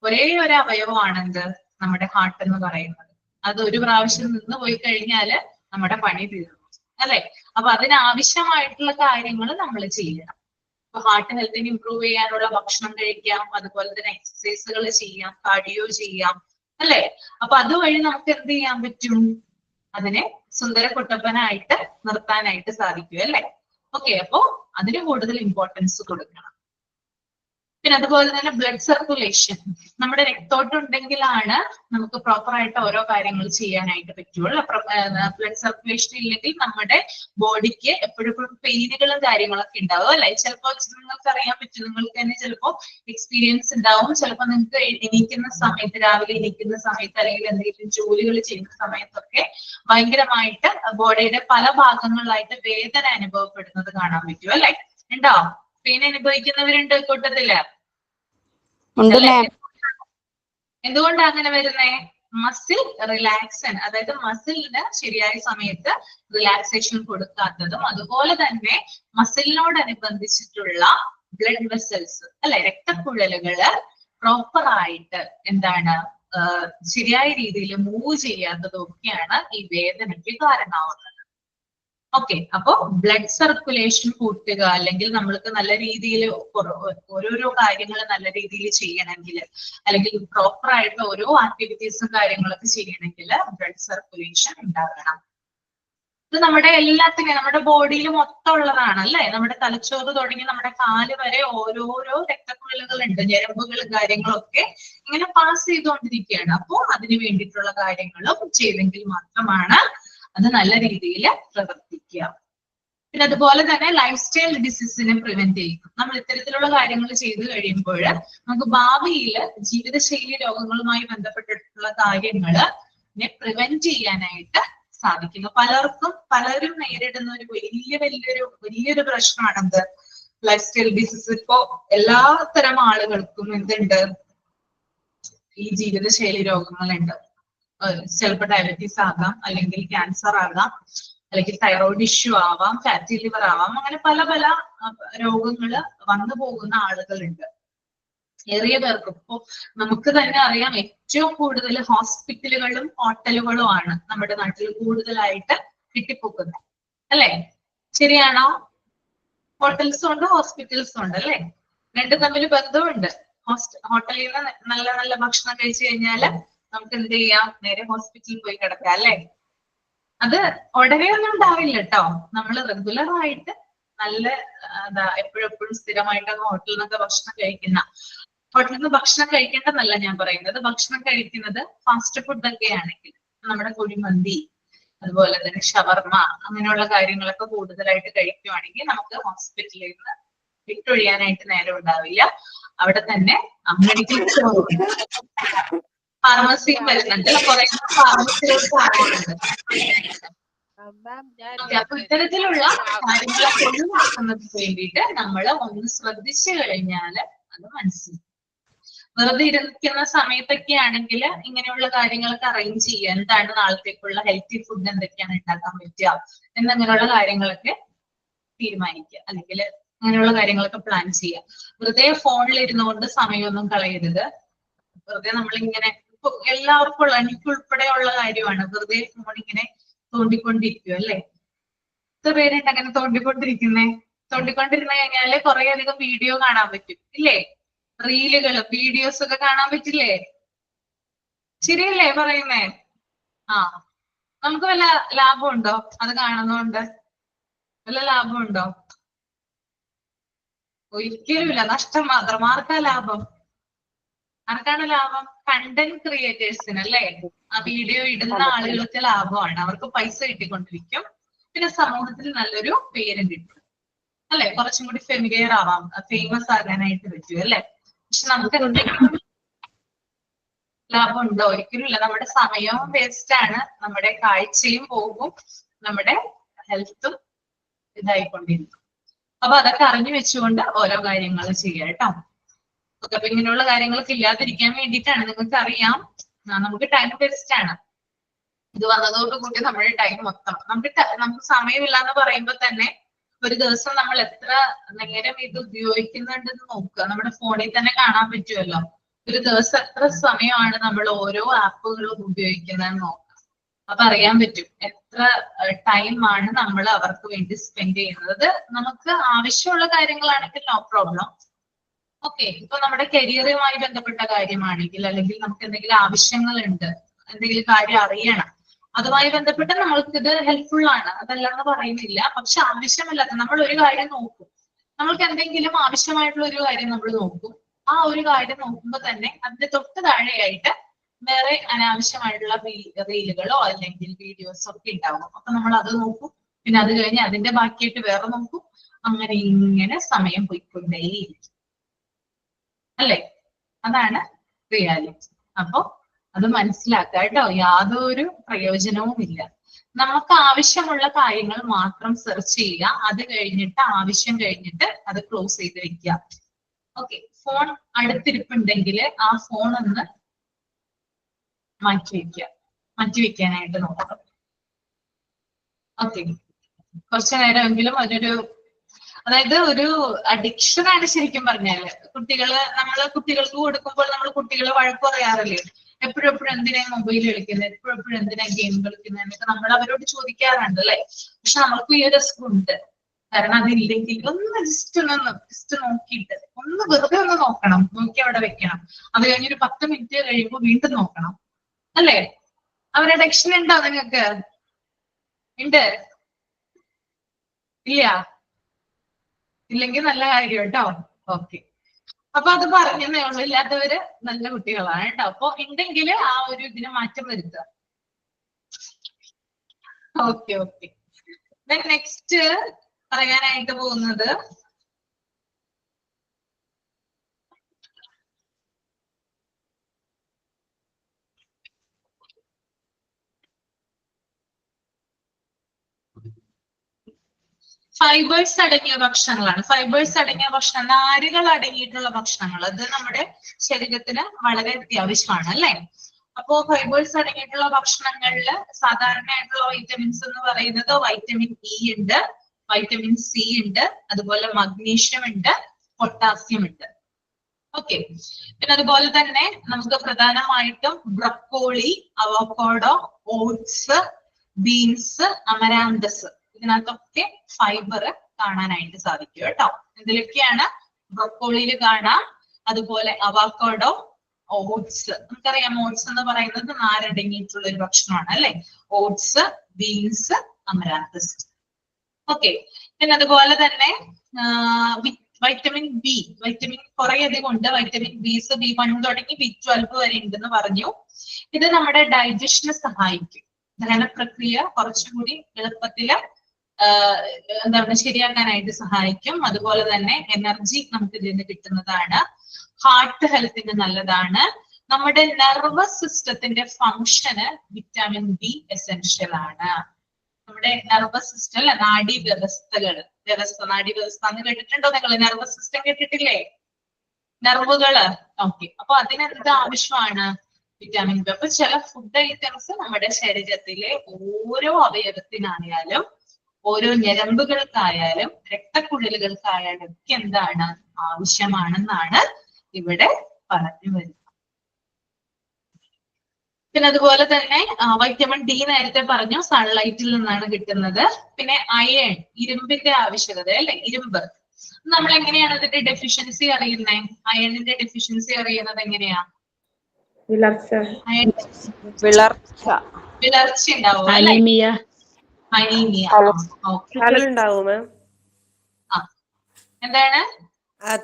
ഒരേ ഒരു അവയവമാണെന്ത്? നമ്മുടെ ഹാർട്ട് എന്ന് പറയുന്നത്. അത് ഒരു പ്രാവശ്യം നിന്ന് പോയി കഴിഞ്ഞാല് നമ്മുടെ പണി തീർന്നു അല്ലെ. അപ്പൊ അതിനാവശ്യമായിട്ടുള്ള കാര്യങ്ങൾ നമ്മൾ ചെയ്യണം. അപ്പൊ ഹാർട്ട് ഹെൽത്തിനെ ഇംപ്രൂവ് ചെയ്യാനുള്ള ഭക്ഷണം കഴിക്കാം, അതുപോലെ തന്നെ എക്സസൈസുകൾ ചെയ്യാം, കാർഡിയോ ചെയ്യാം അല്ലെ. അപ്പൊ അതുവഴി നമുക്ക് എന്ത് ചെയ്യാൻ പറ്റും? അതിനെ സുന്ദര കുട്ടപ്പനായിട്ട് നിർത്താനായിട്ട് സാധിക്കും അല്ലെ. ഓക്കെ. അപ്പോ അതിന് കൂടുതൽ ഇമ്പോർട്ടൻസ് കൊടുക്കണം. പിന്നെ അതുപോലെ തന്നെ ബ്ലഡ് സർക്കുലേഷൻ, നമ്മുടെ രക്തോട്ടം ഉണ്ടെങ്കിലാണ് നമുക്ക് പ്രോപ്പർ ആയിട്ട് ഓരോ കാര്യങ്ങൾ ചെയ്യാനായിട്ട് പറ്റുള്ളൂ. ബ്ലഡ് സർക്കുലേഷൻ ഇല്ലെങ്കിൽ നമ്മുടെ ബോഡിക്ക് എപ്പോഴും പെയിനുകളും കാര്യങ്ങളൊക്കെ ഉണ്ടാവും അല്ലെ. ചിലപ്പോൾ നിങ്ങൾക്ക് അറിയാൻ പറ്റും, നിങ്ങൾക്ക് തന്നെ ചിലപ്പോൾ എക്സ്പീരിയൻസ് ഉണ്ടാവും. ചിലപ്പോൾ നിങ്ങൾക്ക് എണീക്കുന്ന സമയത്ത്, രാവിലെ എണീക്കുന്ന സമയത്ത്, അല്ലെങ്കിൽ എന്തെങ്കിലും ജോലികൾ ചെയ്യുന്ന സമയത്തൊക്കെ ഭയങ്കരമായിട്ട് ബോഡിയുടെ പല ഭാഗങ്ങളിലായിട്ട് വേദന അനുഭവപ്പെടുന്നത് കാണാൻ പറ്റും അല്ലെ. ഉണ്ടോ? പെയിൻ അനുഭവിക്കുന്നവരുണ്ട് കൂട്ടത്തില്. എന്തുകൊണ്ടാണ് അങ്ങനെ വരുന്നേ? മസിൽ റിലാക്സൻ, അതായത് മസിലിന് ശരിയായ സമയത്ത് റിലാക്സേഷൻ കൊടുക്കാത്തതും, അതുപോലെ തന്നെ മസിലിനോടനുബന്ധിച്ചിട്ടുള്ള ബ്ലഡ് വെസൽസ് അല്ലെ, രക്തക്കുഴലുകള് പ്രോപ്പർ ആയിട്ട് എന്താണ് ശരിയായ രീതിയിൽ മൂവ് ചെയ്യാത്തതും ഒക്കെയാണ് ഈ വേദനയ്ക്ക് കാരണമാവുന്നത്. ഓക്കെ, അപ്പോ ബ്ലഡ് സർക്കുലേഷൻ കൂട്ടുക, അല്ലെങ്കിൽ നമ്മൾക്ക് നല്ല രീതിയിൽ ഓരോരോ കാര്യങ്ങൾ നല്ല രീതിയിൽ ചെയ്യണമെങ്കിൽ, അല്ലെങ്കിൽ പ്രോപ്പർ ആയിട്ട് ഓരോ ആക്ടിവിറ്റീസും കാര്യങ്ങളൊക്കെ ചെയ്യണമെങ്കിൽ ബ്ലഡ് സർക്കുലേഷൻ ഉണ്ടാകണം. ഇത് നമ്മുടെ എല്ലാത്തിനും, നമ്മുടെ ബോഡിയിൽ മൊത്തം ഉള്ളതാണ് അല്ലെ. നമ്മുടെ തലച്ചോറ് തുടങ്ങി നമ്മുടെ കാല് വരെ ഓരോരോ രക്തക്കുഴലുകൾ ഉണ്ട്, ഞരമ്പുകൾ കാര്യങ്ങളൊക്കെ ഇങ്ങനെ പാസ് ചെയ്തുകൊണ്ടിരിക്കുകയാണ്. അപ്പോ അതിന് വേണ്ടിയിട്ടുള്ള കാര്യങ്ങളും ചെയ്തെങ്കിൽ മാത്രമാണ് അത് നല്ല രീതിയിൽ പ്രവർത്തിക്കുക. പിന്നെ അതുപോലെ തന്നെ ലൈഫ് സ്റ്റൈൽ ഡിസീസിനെ പ്രിവെന്റ് ചെയ്യും. നമ്മൾ ഇത്തരത്തിലുള്ള കാര്യങ്ങൾ ചെയ്തു കഴിയുമ്പോൾ നമുക്ക് ഭാവിയിൽ ജീവിതശൈലി രോഗങ്ങളുമായി ബന്ധപ്പെട്ടിട്ടുള്ള കാര്യങ്ങള് പ്രിവെന്റ് ചെയ്യാനായിട്ട് സാധിക്കുന്നു. പലരും നേരിടുന്ന ഒരു വലിയൊരു പ്രശ്നമാണ് എന്ത്, ലൈഫ് സ്റ്റൈൽ ഡിസീസ്. ഇപ്പോ എല്ലാ തരം ആളുകൾക്കും എന്തുണ്ട്, ഈ ജീവിതശൈലി രോഗങ്ങളുണ്ട്. ചിലപ്പോൾ ഡയബറ്റീസ് ആകാം, അല്ലെങ്കിൽ ക്യാൻസർ ആകാം, അല്ലെങ്കിൽ തൈറോയിഡ് ഇഷ്യൂ ആവാം, ഫാറ്റി ലിവർ ആവാം, അങ്ങനെ പല പല രോഗങ്ങള് വന്നു പോകുന്ന ആളുകളുണ്ട്. ഏറിയ പേർക്കും ഇപ്പോ നമുക്ക് തന്നെ അറിയാം, ഏറ്റവും കൂടുതൽ ഹോസ്പിറ്റലുകളും ഹോട്ടലുകളും ആണ് നമ്മുടെ നാട്ടിൽ കൂടുതലായിട്ട് കിട്ടിപ്പോക്കുന്നത് അല്ലെ. ശരിയാണോ? ഹോട്ടൽസും ഉണ്ട് ഹോസ്പിറ്റൽസും ഉണ്ട് അല്ലെ. രണ്ടും തമ്മിൽ ബന്ധമുണ്ട്. ഹോട്ടലിൽ നിന്ന് നല്ല നല്ല ഭക്ഷണം കഴിച്ചു കഴിഞ്ഞാല് നമുക്ക് എന്ത് ചെയ്യാം, നേരെ ഹോസ്പിറ്റലിൽ പോയി കിടക്കാം അല്ലെ. അത് ഉടനെ ഒന്നും ഉണ്ടാവില്ല കേട്ടോ. നമ്മൾ റെഗുലർ ആയിട്ട് നല്ല എപ്പോഴും സ്ഥിരമായിട്ട് ഹോട്ടലിൽ നിന്നൊക്കെ ഭക്ഷണം കഴിക്കുന്ന, ഹോട്ടലിൽ നിന്ന് ഭക്ഷണം കഴിക്കേണ്ടെന്നല്ല ഞാൻ പറയുന്നത്, ഭക്ഷണം കഴിക്കുന്നത് ഫാസ്റ്റ് ഫുഡ് ഒക്കെ ആണെങ്കിൽ നമ്മുടെ കുഴിമന്തി, അതുപോലെ തന്നെ ഷവർമ, അങ്ങനെയുള്ള കാര്യങ്ങളൊക്കെ കൂടുതലായിട്ട് കഴിക്കുവാണെങ്കിൽ നമുക്ക് ഹോസ്പിറ്റലിൽ നിന്ന് വിട്ടൊഴിയാനായിട്ട് നേരം ഉണ്ടാവില്ല. അവിടെ തന്നെ മെഡിക്കൽ സ്റ്റോറുണ്ട്, ഫാർമസിയും വരുന്നുണ്ട്, കുറെ ഫാർമസികൾക്ക് ആളുകളുണ്ട്. അപ്പൊ ഇത്തരത്തിലുള്ള കാര്യങ്ങളൊക്കെ ഒഴിവാക്കുന്നതിന് വേണ്ടിയിട്ട് നമ്മൾ ഒന്ന് ശ്രദ്ധിച്ചു കഴിഞ്ഞാല് അത് മനസ്സിലാവും. വെറുതെ ഇരിക്കുന്ന സമയത്തൊക്കെ ആണെങ്കിൽ ഇങ്ങനെയുള്ള കാര്യങ്ങളൊക്കെ അറേഞ്ച് ചെയ്യുക. എന്താണ് നാളത്തേക്കുള്ള ഹെൽത്തി ഫുഡ് എന്തൊക്കെയാണ് ഉണ്ടാക്കാൻ പറ്റുക എന്നങ്ങനെയുള്ള കാര്യങ്ങളൊക്കെ തീരുമാനിക്കുക, അല്ലെങ്കിൽ അങ്ങനെയുള്ള കാര്യങ്ങളൊക്കെ പ്ലാൻ ചെയ്യുക. വെറുതെ ഫോണിൽ ഇരുന്നുകൊണ്ട് സമയമൊന്നും കളയരുത്. വെറുതെ നമ്മളിങ്ങനെ എല്ലാവർക്കും ഉള്ള, എനിക്കുൾപ്പെടെയുള്ള കാര്യമാണ്, വെറുതെ ഫോണിങ്ങനെ തോണ്ടിക്കൊണ്ടിരിക്കും അല്ലെ. എത്ര പേരുണ്ട് അങ്ങനെ തോണ്ടിക്കൊണ്ടിരുന്നു കഴിഞ്ഞാല് കുറെ അധികം വീഡിയോ കാണാൻ പറ്റും ഇല്ലേ, റീലുകളും വീഡിയോസ് ഒക്കെ കാണാൻ പറ്റില്ലേ? ശരിയല്ലേ പറയുന്നേ? നമുക്ക് വല്ല ലാഭമുണ്ടോ അത് കാണുന്നോണ്ട്? വല്ല ലാഭമുണ്ടോ? ഒരിക്കലുമില്ല, നഷ്ടം മാത്രം. ആർക്കാ ലാഭം? ആർക്കാണ് ലാഭം? കണ്ടന്റ് ക്രിയേറ്റേഴ്സിന് അല്ലേ. ആ വീഡിയോ ഇടുന്ന ആളുകൾക്ക് ലാഭമാണ്, അവർക്ക് പൈസ കിട്ടിക്കൊണ്ടിരിക്കും. പിന്നെ സമൂഹത്തിൽ നല്ലൊരു പേരും കിട്ടും അല്ലെ, കുറച്ചും കൂടി ഫെമിലിയർ ആവാം, ഫേമസ് ആകാനായിട്ട് പറ്റും അല്ലെ. പക്ഷെ നമുക്ക് എന്തെങ്കിലും ലാഭമുണ്ടോ? ഒരിക്കലും ഇല്ല. നമ്മുടെ സമയവും വേസ്റ്റ് ആണ്, നമ്മുടെ കാഴ്ചയും പോകും, നമ്മുടെ ഹെൽത്തും ഇതായിക്കൊണ്ടിരിക്കും. അപ്പൊ അതൊക്കെ അറിഞ്ഞു വെച്ചുകൊണ്ട് ഓരോ കാര്യങ്ങൾ ചെയ്യാം കേട്ടോ. അപ്പൊ ഇങ്ങനെയുള്ള കാര്യങ്ങളൊക്കെ ഇല്ലാതിരിക്കാൻ വേണ്ടിയിട്ടാണ്. നിങ്ങൾക്ക് അറിയാം, നമുക്ക് ടൈം വേസ്റ്റ് ആണ്. ഇത് വന്നതോടുകൂടി നമ്മുടെ ടൈം മൊത്തം നമുക്ക് സമയമില്ല എന്ന് പറയുമ്പോൾ തന്നെ ഒരു ദിവസം നമ്മൾ എത്ര നേരം ഇത് ഉപയോഗിക്കുന്നുണ്ടെന്ന് നോക്കുക. നമ്മുടെ ഫോണിൽ തന്നെ കാണാൻ പറ്റുമല്ലോ, ഒരു ദിവസം എത്ര സമയമാണ് നമ്മൾ ഓരോ ആപ്പുകളും ഉപയോഗിക്കുന്നതെന്ന് നോക്കുക. അപ്പൊ അറിയാൻ പറ്റും എത്ര ടൈമാണ് നമ്മൾ അവർക്ക് വേണ്ടി സ്പെൻഡ് ചെയ്യുന്നത്. നമുക്ക് ആവശ്യമുള്ള കാര്യങ്ങളാണെങ്കിൽ നോ പ്രോബ്ലം. ഓക്കെ, ഇപ്പൊ നമ്മുടെ കരിയറുമായി ബന്ധപ്പെട്ട കാര്യമാണെങ്കിൽ, അല്ലെങ്കിൽ നമുക്ക് എന്തെങ്കിലും ആവശ്യങ്ങളുണ്ട്, എന്തെങ്കിലും കാര്യം അറിയണം, അതുമായി ബന്ധപ്പെട്ട് നമ്മൾക്ക് ഇത് ഹെൽപ്ഫുൾ ആണ്, അതല്ലെന്ന് പറയുന്നില്ല. പക്ഷെ ആവശ്യമില്ലാത്ത നമ്മൾ ഒരു കാര്യം നോക്കും, നമ്മൾക്ക് എന്തെങ്കിലും ആവശ്യമായിട്ടുള്ള ഒരു കാര്യം നമ്മൾ നോക്കും. ആ ഒരു കാര്യം നോക്കുമ്പോൾ തന്നെ അതിന്റെ തൊട്ട് താഴെയായിട്ട് വേറെ അനാവശ്യമായിട്ടുള്ള റീലുകളോ അല്ലെങ്കിൽ വീഡിയോസോ ഒക്കെ ഉണ്ടാവും. അപ്പൊ നമ്മൾ അത് നോക്കും, പിന്നെ അത് കഴിഞ്ഞ് അതിന്റെ ബാക്കിയായിട്ട് വേറെ നോക്കും. അങ്ങനെ ഇങ്ങനെ സമയം പോയിക്കൊണ്ടേയിരിക്കും അല്ലെ. അതാണ് റിയാലിറ്റി. അപ്പൊ അത് മനസ്സിലാക്കുക കേട്ടോ. യാതൊരു പ്രയോജനവും ഇല്ല. നമുക്ക് ആവശ്യമുള്ള കാര്യങ്ങൾ മാത്രം സെർച്ച് ചെയ്യുക, അത് കഴിഞ്ഞിട്ട് ആവശ്യം കഴിഞ്ഞിട്ട് അത് ക്ലോസ് ചെയ്ത് വെക്കുക. ഓക്കെ, ഫോൺ അടുത്തിരിപ്പുണ്ടെങ്കിൽ ആ ഫോൺ ഒന്ന് മാറ്റിവെക്കാനായിട്ട് നോക്കാം. ഓക്കെ, കുറച്ചു നേരമെങ്കിലും അതായത് ഒരു അഡിക്ഷൻ ആണ് ശരിക്കും പറഞ്ഞാല്. നമ്മള് കുട്ടികൾക്ക് കൊടുക്കുമ്പോൾ നമ്മൾ കുട്ടികളെ വഴക്ക് പറയാറില്ലേ, എപ്പോഴും എന്തിനാ മൊബൈൽ കളിക്കുന്നത്, എപ്പോഴും എന്തിനാ ഗെയിം കളിക്കുന്നത് എന്നൊക്കെ നമ്മൾ അവരോട് ചോദിക്കാറുണ്ട് അല്ലെ. പക്ഷെ നമ്മൾക്കും ഈ ഒരു അസുഖമുണ്ട്. കാരണം അതില്ലെങ്കിൽ ഒന്ന് ജസ്റ്റ് നോക്കിയിട്ട് ഒന്ന് വെറുതെ ഒന്ന് നോക്കണം, നോക്കി അവിടെ വെക്കണം. അത് കഴിഞ്ഞൊരു 10 മിനിറ്റ് കഴിയുമ്പോൾ വീണ്ടും നോക്കണം അല്ലേ. അവരുടെ അഡിക്ഷൻ ഉണ്ടോ നിങ്ങൾക്ക്? ഉണ്ട്? ഇല്ല? ഇല്ലെങ്കിൽ നല്ല കാര്യം കേട്ടോ. ഓക്കെ, അപ്പൊ അത് പറഞ്ഞതേ ഉള്ളൂ. ഇല്ലാത്തവര് നല്ല കുട്ടികളാണ് കേട്ടോ. അപ്പൊ ഉണ്ടെങ്കിൽ ആ ഒരു ഇതിന് മാറ്റം വരുത്തുക. Okay okay. നെക്സ്റ്റ് പറയാനായിട്ട് പോകുന്നത് ഫൈബേഴ്സ് അടങ്ങിയ ഭക്ഷണങ്ങളാണ്. ഫൈബേഴ്സ് അടങ്ങിയ ഭക്ഷണം, നാരുകൾ അടങ്ങിയിട്ടുള്ള ഭക്ഷണങ്ങൾ, അത് നമ്മുടെ ശരീരത്തിന് വളരെ അത്യാവശ്യമാണ് അല്ലെ. അപ്പോ ഫൈബേഴ്സ് അടങ്ങിയിട്ടുള്ള ഭക്ഷണങ്ങളിൽ സാധാരണയായിട്ടുള്ള വൈറ്റമിൻസ് എന്ന് പറയുന്നത് വൈറ്റമിൻ ഇ ഉണ്ട്, വൈറ്റമിൻ സി ഉണ്ട്, അതുപോലെ മഗ്നീഷ്യം ഉണ്ട്, പൊട്ടാസ്യം ഉണ്ട്. ഓക്കെ, പിന്നെ അതുപോലെ തന്നെ നമുക്ക് പ്രധാനമായിട്ടും broccoli, avocado, oats, beans, amaranthus, ഇതിനകത്തൊക്കെ ഫൈബർ കാണാനായിട്ട് സാധിക്കും കേട്ടോ. ഇതിലൊക്കെയാണ് ബ്രക്കോളിയിൽ കാണാം, അതുപോലെ അവോക്കാഡോ, ഓട്സ്. നമുക്കറിയാം ഓട്സ് എന്ന് പറയുന്നത് നാരടങ്ങിയിട്ടുള്ള ഒരു ഭക്ഷണമാണ് അല്ലെ. Oats, beans, amaranthus. ഓക്കെ, പിന്നെ അതുപോലെ തന്നെ വൈറ്റമിൻ ബി, വൈറ്റമിൻ കുറെ അധികം ഉണ്ട്. വൈറ്റമിൻ ബിസ് B1 തുടങ്ങി B12 വരെ ഉണ്ടെന്ന് പറഞ്ഞു. ഇത് നമ്മുടെ ഡൈജഷന് സഹായിക്കും. ദഹന പ്രക്രിയ കുറച്ചുകൂടി എളുപ്പത്തില് എന്താണ് ശരിയാക്കാനായിട്ട് സഹായിക്കും. അതുപോലെ തന്നെ എനർജി നമുക്ക് ഇതിൽ നിന്ന് കിട്ടുന്നതാണ്. ഹാർട്ട് ഹെൽത്തിന് നല്ലതാണ്. നമ്മുടെ നെർവസ് സിസ്റ്റത്തിന്റെ ഫങ്ഷന് വിറ്റാമിൻ ബി എസെൻഷ്യൽ ആണ്. നമ്മുടെ നെർവസ് സിസ്റ്റം അല്ലെ, നാഡീവ്യവസ്ഥകള്, നാഡീവ്യവസ്ഥ എന്ന് കേട്ടിട്ടുണ്ടോ നിങ്ങൾ? നെർവസ് സിസ്റ്റം കേട്ടിട്ടില്ലേ? നെർവുകള്. ഓക്കെ, അപ്പൊ അതിനെന്ത് ആവശ്യമാണ്? Vitamin B. അപ്പൊ ചില ഫുഡ് ഐറ്റംസ് നമ്മുടെ ശരീരത്തിലെ ഓരോ അവയവത്തിനായാലും ഓരോ ഞരമ്പുകൾക്കായാലും രക്തക്കുഴലുകൾക്കായാലും ഒക്കെ എന്താണ് ആവശ്യമാണെന്നാണ് ഇവിടെ പറഞ്ഞു വരുന്നത്. പിന്നെ അതുപോലെ തന്നെ വൈറ്റമിൻ ഡി നേരത്തെ പറഞ്ഞു, സൺലൈറ്റിൽ നിന്നാണ് കിട്ടുന്നത്. പിന്നെ അയൺ, ഇരുമ്പിന്റെ ആവശ്യകത അല്ലെ, ഇരുമ്പ്. നമ്മൾ എങ്ങനെയാണ് ഇതിന്റെ ഡെഫിഷ്യൻസി അറിയുന്നത്? അയണിന്റെ ഡെഫിഷ്യൻസി അറിയുന്നത് എങ്ങനെയാ? വിളർച്ച ഉണ്ടാവും അല്ലെ, അനീമിയ. എന്താണ്?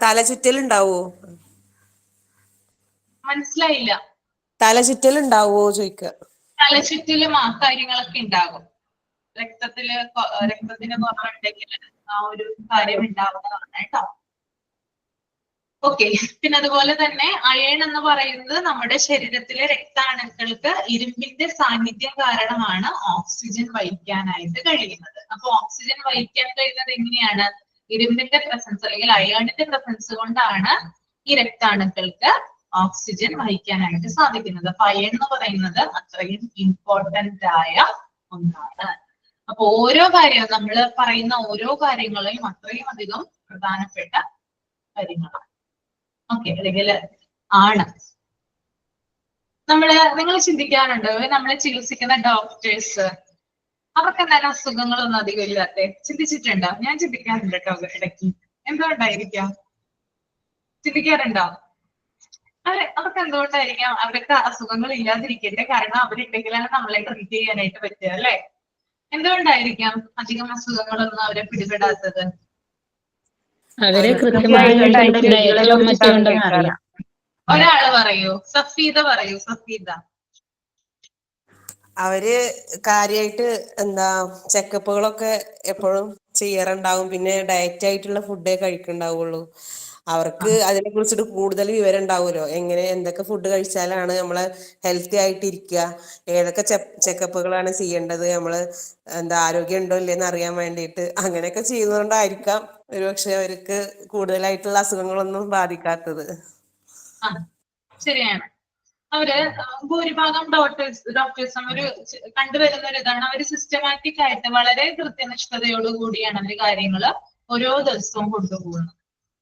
തലചുറ്റൽ ഉണ്ടാവോ? മനസ്സിലായില്ല. തലചുറ്റൽ ഉണ്ടാവോ ചോദിക്ക. തലചുറ്റലും ആ കാര്യങ്ങളൊക്കെ ഉണ്ടാകും. രക്തത്തിന് കുറവുണ്ടെങ്കിൽ ആ ഒരു കാര്യം ഉണ്ടാവുന്നതാണ് കേട്ടോ. ഓക്കെ, പിന്നെ അതുപോലെ തന്നെ അയൺ എന്ന് പറയുന്നത് നമ്മുടെ ശരീരത്തിലെ രക്താണുക്കൾക്ക് ഇരുമ്പിന്റെ സാന്നിധ്യം കാരണമാണ് ഓക്സിജൻ വഹിക്കാനായിട്ട് കഴിയുന്നത്. അപ്പൊ ഓക്സിജൻ വഹിക്കാൻ കഴിയുന്നത് എങ്ങനെയാണ്? ഇരുമ്പിന്റെ പ്രസൻസ് അല്ലെങ്കിൽ അയണിന്റെ പ്രസൻസ് കൊണ്ടാണ് ഈ രക്താണുക്കൾക്ക് ഓക്സിജൻ വഹിക്കാനായിട്ട് സാധിക്കുന്നത്. അപ്പൊ അയൺ എന്ന് പറയുന്നത് അത്രയും ഇമ്പോർട്ടന്റ് ആയ ഒന്നാണ്. അപ്പൊ ഓരോ കാര്യവും നമ്മൾ പറയുന്ന ഓരോ കാര്യങ്ങളെയും അത്രയും അധികം പ്രധാനപ്പെട്ട കാര്യങ്ങളാണ്. ഓക്കെ, അല്ലെങ്കിൽ ആണ്. നിങ്ങൾ ചിന്തിക്കാറുണ്ടോ, നമ്മളെ ചികിത്സിക്കുന്ന ഡോക്ടേഴ്സ് അവർക്ക് എന്താണ് അസുഖങ്ങളൊന്നും അധികം ഇല്ലാത്ത? ചിന്തിച്ചിട്ടുണ്ടോ? ഞാൻ ചിന്തിക്കാറുണ്ട് കേട്ടോ ഇടയ്ക്ക്. എന്തുകൊണ്ടായിരിക്കാം? ചിന്തിക്കാറുണ്ടോ? അവർക്ക് എന്തുകൊണ്ടായിരിക്കാം അവർക്ക് അസുഖങ്ങൾ ഇല്ലാതിരിക്കട്ടെ? കാരണം അവരുണ്ടെങ്കിലാണ് നമ്മളെ ട്രീറ്റ് ചെയ്യാനായിട്ട് പറ്റുക അല്ലെ. എന്തുകൊണ്ടായിരിക്കാം അധികം അസുഖങ്ങളൊന്നും അവരെ പിടിപെടാത്തത്? അവരെ കൃത്യമായിട്ട് ഒരാള് പറയൂ, സഫീദ പറയൂ. സഫീദ. അവര് കാര്യമായിട്ട് ചെക്കപ്പുകളൊക്കെ എപ്പോഴും ചെയ്യാറുണ്ടാവും. പിന്നെ ഡയറ്റ് ആയിട്ടുള്ള ഫുഡേ കഴിക്കുന്നുണ്ടാവുള്ളൂ. അവർക്ക് അതിനെ കുറിച്ചിട്ട് കൂടുതൽ വിവരം ഉണ്ടാവുമല്ലോ. എന്തൊക്കെ ഫുഡ് കഴിച്ചാലാണ് നമ്മളെ ഹെൽത്തി ആയിട്ട് ഇരിക്കുക, ഏതൊക്കെ ചെക്കപ്പുകളാണ് ചെയ്യേണ്ടത്, നമ്മള് ആരോഗ്യം ഉണ്ടോ ഇല്ലെന്ന് അറിയാൻ വേണ്ടിയിട്ട്. അങ്ങനെയൊക്കെ ചെയ്യുന്നതുകൊണ്ടായിരിക്കാം ഒരുപക്ഷെ അവർക്ക് കൂടുതലായിട്ടുള്ള അസുഖങ്ങളൊന്നും ബാധിക്കാത്തത്. ശരിയാണ്. അവര് ഭൂരിഭാഗം ഡോക്ടേഴ്സും ഒരു കണ്ടുവരുന്ന ഒരു ഇതാണ്, അവര് സിസ്റ്റമാറ്റിക് ആയിട്ട് വളരെ കൃത്യനിഷ്ഠതയോട് കൂടിയാണ് അവര് കാര്യങ്ങള് ഓരോ ദിവസവും കൊണ്ടുപോകുന്നത്.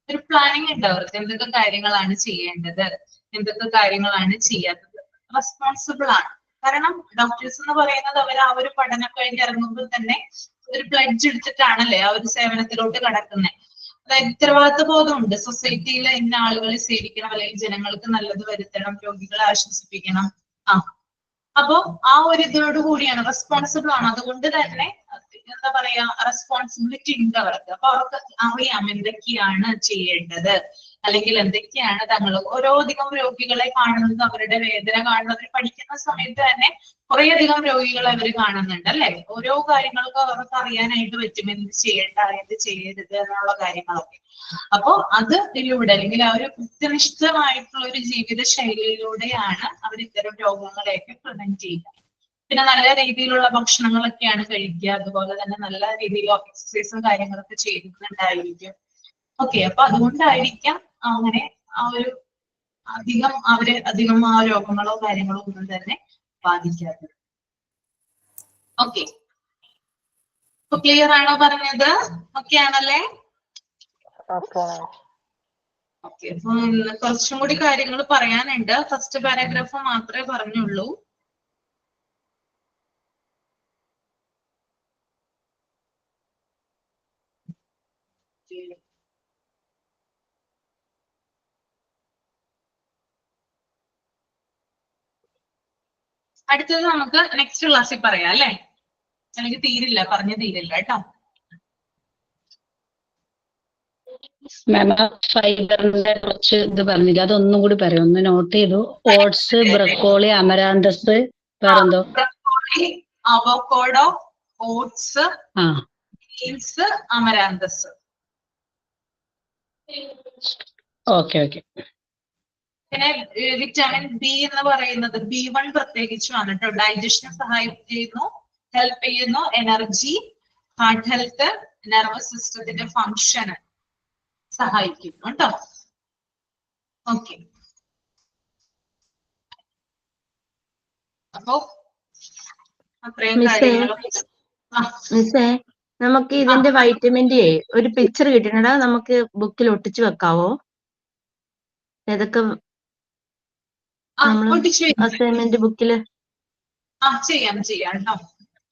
ഒരു പ്ലാനിങ് ഉണ്ട് അവർക്ക്, എന്തൊക്കെ കാര്യങ്ങളാണ് ചെയ്യേണ്ടത്, എന്തൊക്കെ കാര്യങ്ങളാണ് ചെയ്യാത്തത്. റെസ്പോൺസിബിൾ ആണ്. കാരണം ഡോക്ടേഴ്സ് എന്ന് പറയുന്നത് അവർ ആ ഒരു പഠനം കഴിഞ്ഞ് ഇറങ്ങുമ്പോൾ തന്നെ ഒരു പ്ലഡ്ജ് എടുത്തിട്ടാണല്ലേ ആ ഒരു സേവനത്തിലോട്ട് കടക്കുന്നത്. അതായത് ഉത്തരവാദിത്വ ബോധമുണ്ട്. സൊസൈറ്റിയിലെ ഇന്ന ആളുകളെ സേവിക്കണം, അല്ലെങ്കിൽ ജനങ്ങൾക്ക് നല്ലത് വരുത്തണം, രോഗികളെ ആശ്വസിപ്പിക്കണം. അപ്പോ ആ ഒരു ഇതോട് കൂടിയാണ്, റെസ്പോൺസിബിൾ ആണ്. അതുകൊണ്ട് തന്നെ എന്താ പറയാ, റെസ്പോൺസിബിലിറ്റി ഉണ്ട് അവർക്ക്. അപ്പൊ അവർക്ക് അറിയാം എന്തൊക്കെയാണ് ചെയ്യേണ്ടത്, അല്ലെങ്കിൽ എന്തൊക്കെയാണ് തങ്ങൾ ഓരോ അധികം രോഗികളെ കാണുന്നത്, അവരുടെ വേദന കാണുന്നത്. പഠിക്കുന്ന സമയത്ത് തന്നെ കുറെ അധികം രോഗികളെ അവർ കാണുന്നുണ്ട് അല്ലെ. ഓരോ കാര്യങ്ങൾക്കും അവർക്ക് അറിയാനായിട്ട് പറ്റും എന്ത് ചെയ്യേണ്ട, എന്ത് ചെയ്യരുത് എന്നുള്ള കാര്യങ്ങളൊക്കെ. അപ്പോ അതിലൂടെ, അല്ലെങ്കിൽ ആ ഒരു കൃത്യനിഷ്ഠമായിട്ടുള്ള ഒരു ജീവിത ശൈലിയിലൂടെയാണ് അവർ ഇത്തരം രോഗങ്ങളെയൊക്കെ പ്രിവെന്റ് ചെയ്യുക. പിന്നെ നല്ല രീതിയിലുള്ള ഭക്ഷണങ്ങളൊക്കെയാണ് കഴിക്കുക. അതുപോലെ തന്നെ നല്ല രീതിയിലുള്ള എക്സസൈസും കാര്യങ്ങളൊക്കെ ചെയ്യുന്നുണ്ടായിരിക്കും. ഓക്കെ, അപ്പൊ അതുകൊണ്ടായിരിക്കാം അങ്ങനെ ആ ഒരു അധികം ആ രോഗങ്ങളോ കാര്യങ്ങളോ ഒന്നും തന്നെ ബാധിക്കാത്തത്. ഓക്കെ, അപ്പൊ ക്ലിയർ ആണോ പറഞ്ഞത്? ഓക്കെ ആണല്ലേ? ഓക്കെ, അപ്പൊ കുറച്ചും കൂടി കാര്യങ്ങൾ പറയാനുണ്ട്. ഫസ്റ്റ് പാരാഗ്രാഫ് മാത്രമേ പറഞ്ഞുള്ളൂ. അടുത്തത് നമുക്ക് നെക്സ്റ്റ് ക്ലാസ്സിൽ പറയാം അല്ലെ, അല്ലെങ്കിൽ തീരില്ല കേട്ടോ. ഫൈബറിന്റെ കുറച്ച് ഇത് പറഞ്ഞില്ല, അതൊന്നും കൂടി പറയാം. ഒന്ന് നോട്ട് ചെയ്തു. ഓട്സ്, ബ്രക്കോളി, അമരാന്തസ്, വേറെന്തോ? Broccoli, avocado, oats, beans, amaranthus. Okay. പിന്നെ വിറ്റാമിൻ ബി എന്ന് പറയുന്നത് B1 പ്രത്യേകിച്ചുമാണ് കേട്ടോ. ഡൈജഷനെ സഹായിക്കുന്നു, ഹെൽപ്പ് ചെയ്യുന്നു, എനർജി, ഹാർട്ട് ഹെൽത്ത്, നെർവസ് സിസ്റ്റത്തിന്റെ ഫങ്ഷന് സഹായിക്കുന്നു കേട്ടോ. ഓക്കെ, അപ്പോ അത്രയും കാര്യങ്ങളൊക്കെ. മിസ്സേ, നമുക്ക് ഇതിന്റെ വൈറ്റമിന്റെ ഒരു പിക്ചർ കിട്ടിയിട്ടുണ്ട്. നമുക്ക് ബുക്കിൽ ഒട്ടിച്ചു വെക്കാവോ? ഏതൊക്കെ അസൈൻമെന്റ് ബുക്കില്? ചെയ്യാം കേട്ടോ.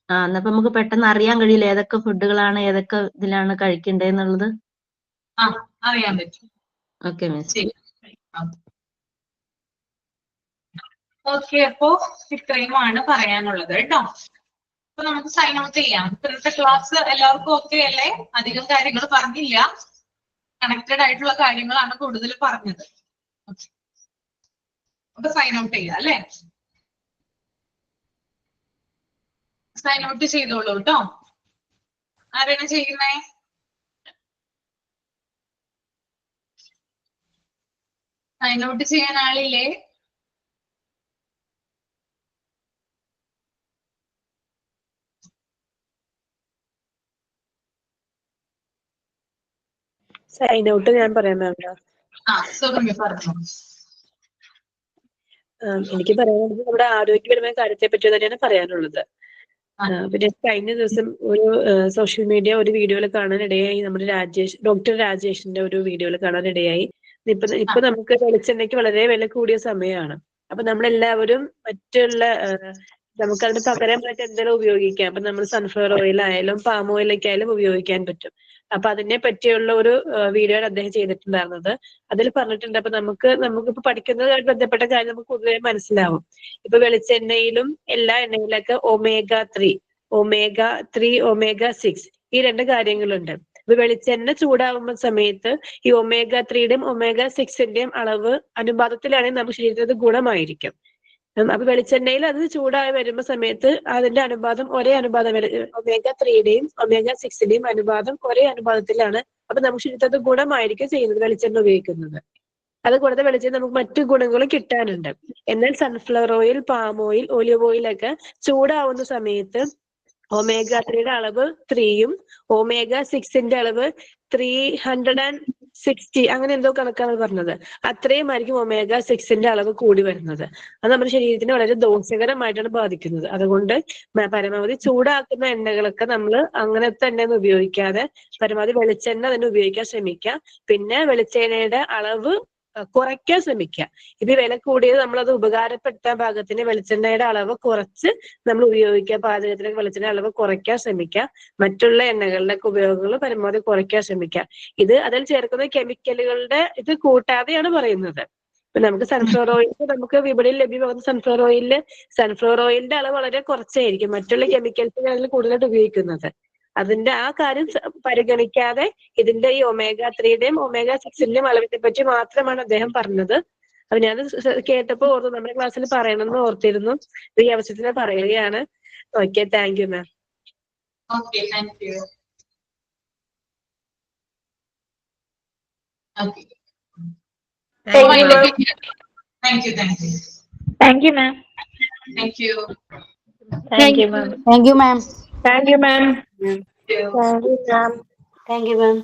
എന്നപ്പോ നമുക്ക് പെട്ടെന്ന് അറിയാൻ കഴിയില്ല ഏതൊക്കെ ഫുഡുകളാണ് ഏതൊക്കെ ഇതിലാണ് കഴിക്കേണ്ടതെന്നുള്ളത്. അറിയാൻ പറ്റും. Okay miss. ഓക്കെ, അപ്പോ ഇത്രയുമാണ് പറയാനുള്ളത് കേട്ടോ. അപ്പൊ നമുക്ക് സൈൻ ഔട്ട് ചെയ്യാം. ഇന്നത്തെ ക്ലാസ് എല്ലാവർക്കും ഓക്കെ അല്ലേ? അധികം കാര്യങ്ങൾ പറഞ്ഞില്ല, കണക്റ്റഡ് ആയിട്ടുള്ള കാര്യങ്ങളാണ് കൂടുതൽ പറഞ്ഞത്. അപ്പൊ സൈൻ ഔട്ട് ചെയ്യാം അല്ലെ? സൈൻ ഔട്ട് ചെയ്തോളൂ കേട്ടോ. ആരാണ് ചെയ്യുന്നേ? സൈൻ ഔട്ട് ചെയ്യാൻ ആളില്ലേ? സൈൻ ഔട്ട് ഞാൻ പറയാൻ വേണ്ട. എനിക്ക് പറയാനുള്ളത് നമ്മുടെ ആരോഗ്യപരമായ കാര്യത്തെ പറ്റി തന്നെയാണ് പറയാനുള്ളത്. പിന്നെ കഴിഞ്ഞ ദിവസം ഒരു സോഷ്യൽ മീഡിയ ഒരു വീഡിയോയിൽ കാണാനിടയായി, നമ്മുടെ ഡോക്ടർ രാജേഷിന്റെ ഒരു വീഡിയോയിൽ കാണാനിടയായി. ഇപ്പൊ നമുക്ക് വെളിച്ചെണ്ണയ്ക്ക് വളരെ വില കൂടിയ സമയമാണ്. അപ്പൊ നമ്മളെല്ലാവരും മറ്റുള്ള നമുക്കതിന് പകരമായിട്ട് എന്തെങ്കിലും ഉപയോഗിക്കാം. അപ്പൊ നമ്മൾ സൺഫ്ലവർ ഓയിൽ ആയാലും പാം ഓയിലൊക്കെ ആയാലും ഉപയോഗിക്കാൻ പറ്റും. അപ്പൊ അതിനെ പറ്റിയുള്ള ഒരു വീഡിയോ അദ്ദേഹം ചെയ്തിട്ടുണ്ടായിരുന്നത്. അതിൽ പറഞ്ഞിട്ടുണ്ട്, അപ്പൊ നമുക്കിപ്പോ പഠിക്കുന്നതുമായിട്ട് ബന്ധപ്പെട്ട കാര്യം നമുക്ക് കൂടുതലായി മനസ്സിലാവും. ഇപ്പൊ വെളിച്ചെണ്ണയിലും എല്ലാ എണ്ണയിലൊക്കെ omega-3, omega-6 ഈ 2 കാര്യങ്ങളുണ്ട്. അപ്പൊ വെളിച്ചെണ്ണ ചൂടാവുന്ന സമയത്ത് ഈ omega-3യുടെയും omega-6ന്റെയും അളവ് അനുപാതത്തിലാണെങ്കിൽ നമുക്ക് ശരീരത്തിന് ഗുണമായിരിക്കും. അപ്പൊ വെളിച്ചെണ്ണയിൽ അത് ചൂടായി വരുമ്പോ സമയത്ത് അതിന്റെ അനുപാതം ഒരേ അനുപാതം, omega-3യുടെയും omega-6ന്റെയും അനുപാതം ഒരേ അനുപാതത്തിലാണ്. അപ്പൊ നമുക്ക് ശരീരത്തിന് ഗുണമായിരിക്കും ചെയ്യുന്നത് വെളിച്ചെണ്ണ ഉപയോഗിക്കുന്നത്. അതുകൂടാതെ വെളിച്ചെണ്ണ നമുക്ക് മറ്റു ഗുണങ്ങളും കിട്ടാനുണ്ട്. എന്നാൽ sunflower oil, palm oil, olive ഓയിലൊക്കെ ചൂടാവുന്ന സമയത്ത് omega-3യുടെ അളവ് 3യും omega-6ന്റെ അളവ് 360 അങ്ങനെ എന്തോ കണക്കാണ് പറഞ്ഞത്. അത്രയുമായിരിക്കും omega-6ന്റെ അളവ് കൂടി വരുന്നത്. അത് നമ്മുടെ ശരീരത്തിന് വളരെ ദോഷകരമായിട്ടാണ് ബാധിക്കുന്നത്. അതുകൊണ്ട് പരമാവധി ചൂടാക്കുന്ന എണ്ണകളൊക്കെ നമ്മൾ അങ്ങനത്തെ എണ്ണ ഉപയോഗിക്കാതെ പരമാവധി വെളിച്ചെണ്ണ തന്നെ ഉപയോഗിക്കാൻ ശ്രമിക്കുക. പിന്നെ വെളിച്ചെണ്ണയുടെ അളവ് കുറയ്ക്കാൻ ശ്രമിക്കുക. ഇത് വില കൂടിയത് നമ്മളത് ഉപകാരപ്പെടുത്താൻ പാകത്തിന് വെളിച്ചെണ്ണയുടെ അളവ് കുറച്ച് നമ്മൾ ഉപയോഗിക്കുക. പാചകത്തിലേക്ക് വെളിച്ചെണ്ണ അളവ് കുറയ്ക്കാൻ ശ്രമിക്കുക. മറ്റുള്ള എണ്ണകളുടെ ഉപയോഗങ്ങൾ പരമാവധി കുറയ്ക്കാൻ ശ്രമിക്കുക. ഇത് അതിൽ ചേർക്കുന്ന കെമിക്കലുകളുടെ ഇത് കൂട്ടാതെയാണ് പറയുന്നത്. ഇപ്പൊ നമുക്ക് സൺഫ്ലവർ ഓയിൽ നമുക്ക് വിപണിയിൽ ലഭ്യമാകുന്ന സൺഫ്ലവർ ഓയിലിന്റെ അളവ് വളരെ കുറച്ചായിരിക്കും മറ്റുള്ള കെമിക്കൽസ് അതിൽ കൂടുതലായിട്ട് ഉപയോഗിക്കുന്നത്. അതിന്റെ ആ കാര്യം പരിഗണിക്കാതെ ഇതിന്റെ ഈ omega-3യുടെയും omega-6ന്റെയും അളവിനെ പറ്റി മാത്രമാണ് അദ്ദേഹം പറഞ്ഞത്. അപ്പൊ ഞാൻ കേട്ടപ്പോ ഓർത്തു നമ്മുടെ ക്ലാസ്സിൽ പറയണമെന്ന് ഓർത്തിരുന്നു. ഈ അവസരത്തിൽ പറയുകയാണ്. Okay, thank you ma'am. Okay, thank you. Okay, thank you. Thank you ma'am. Thank you. Thank you, ma'am. Thank you, ma'am. Thank you ma'am. Thank you ma'am. Thank you, ma'am.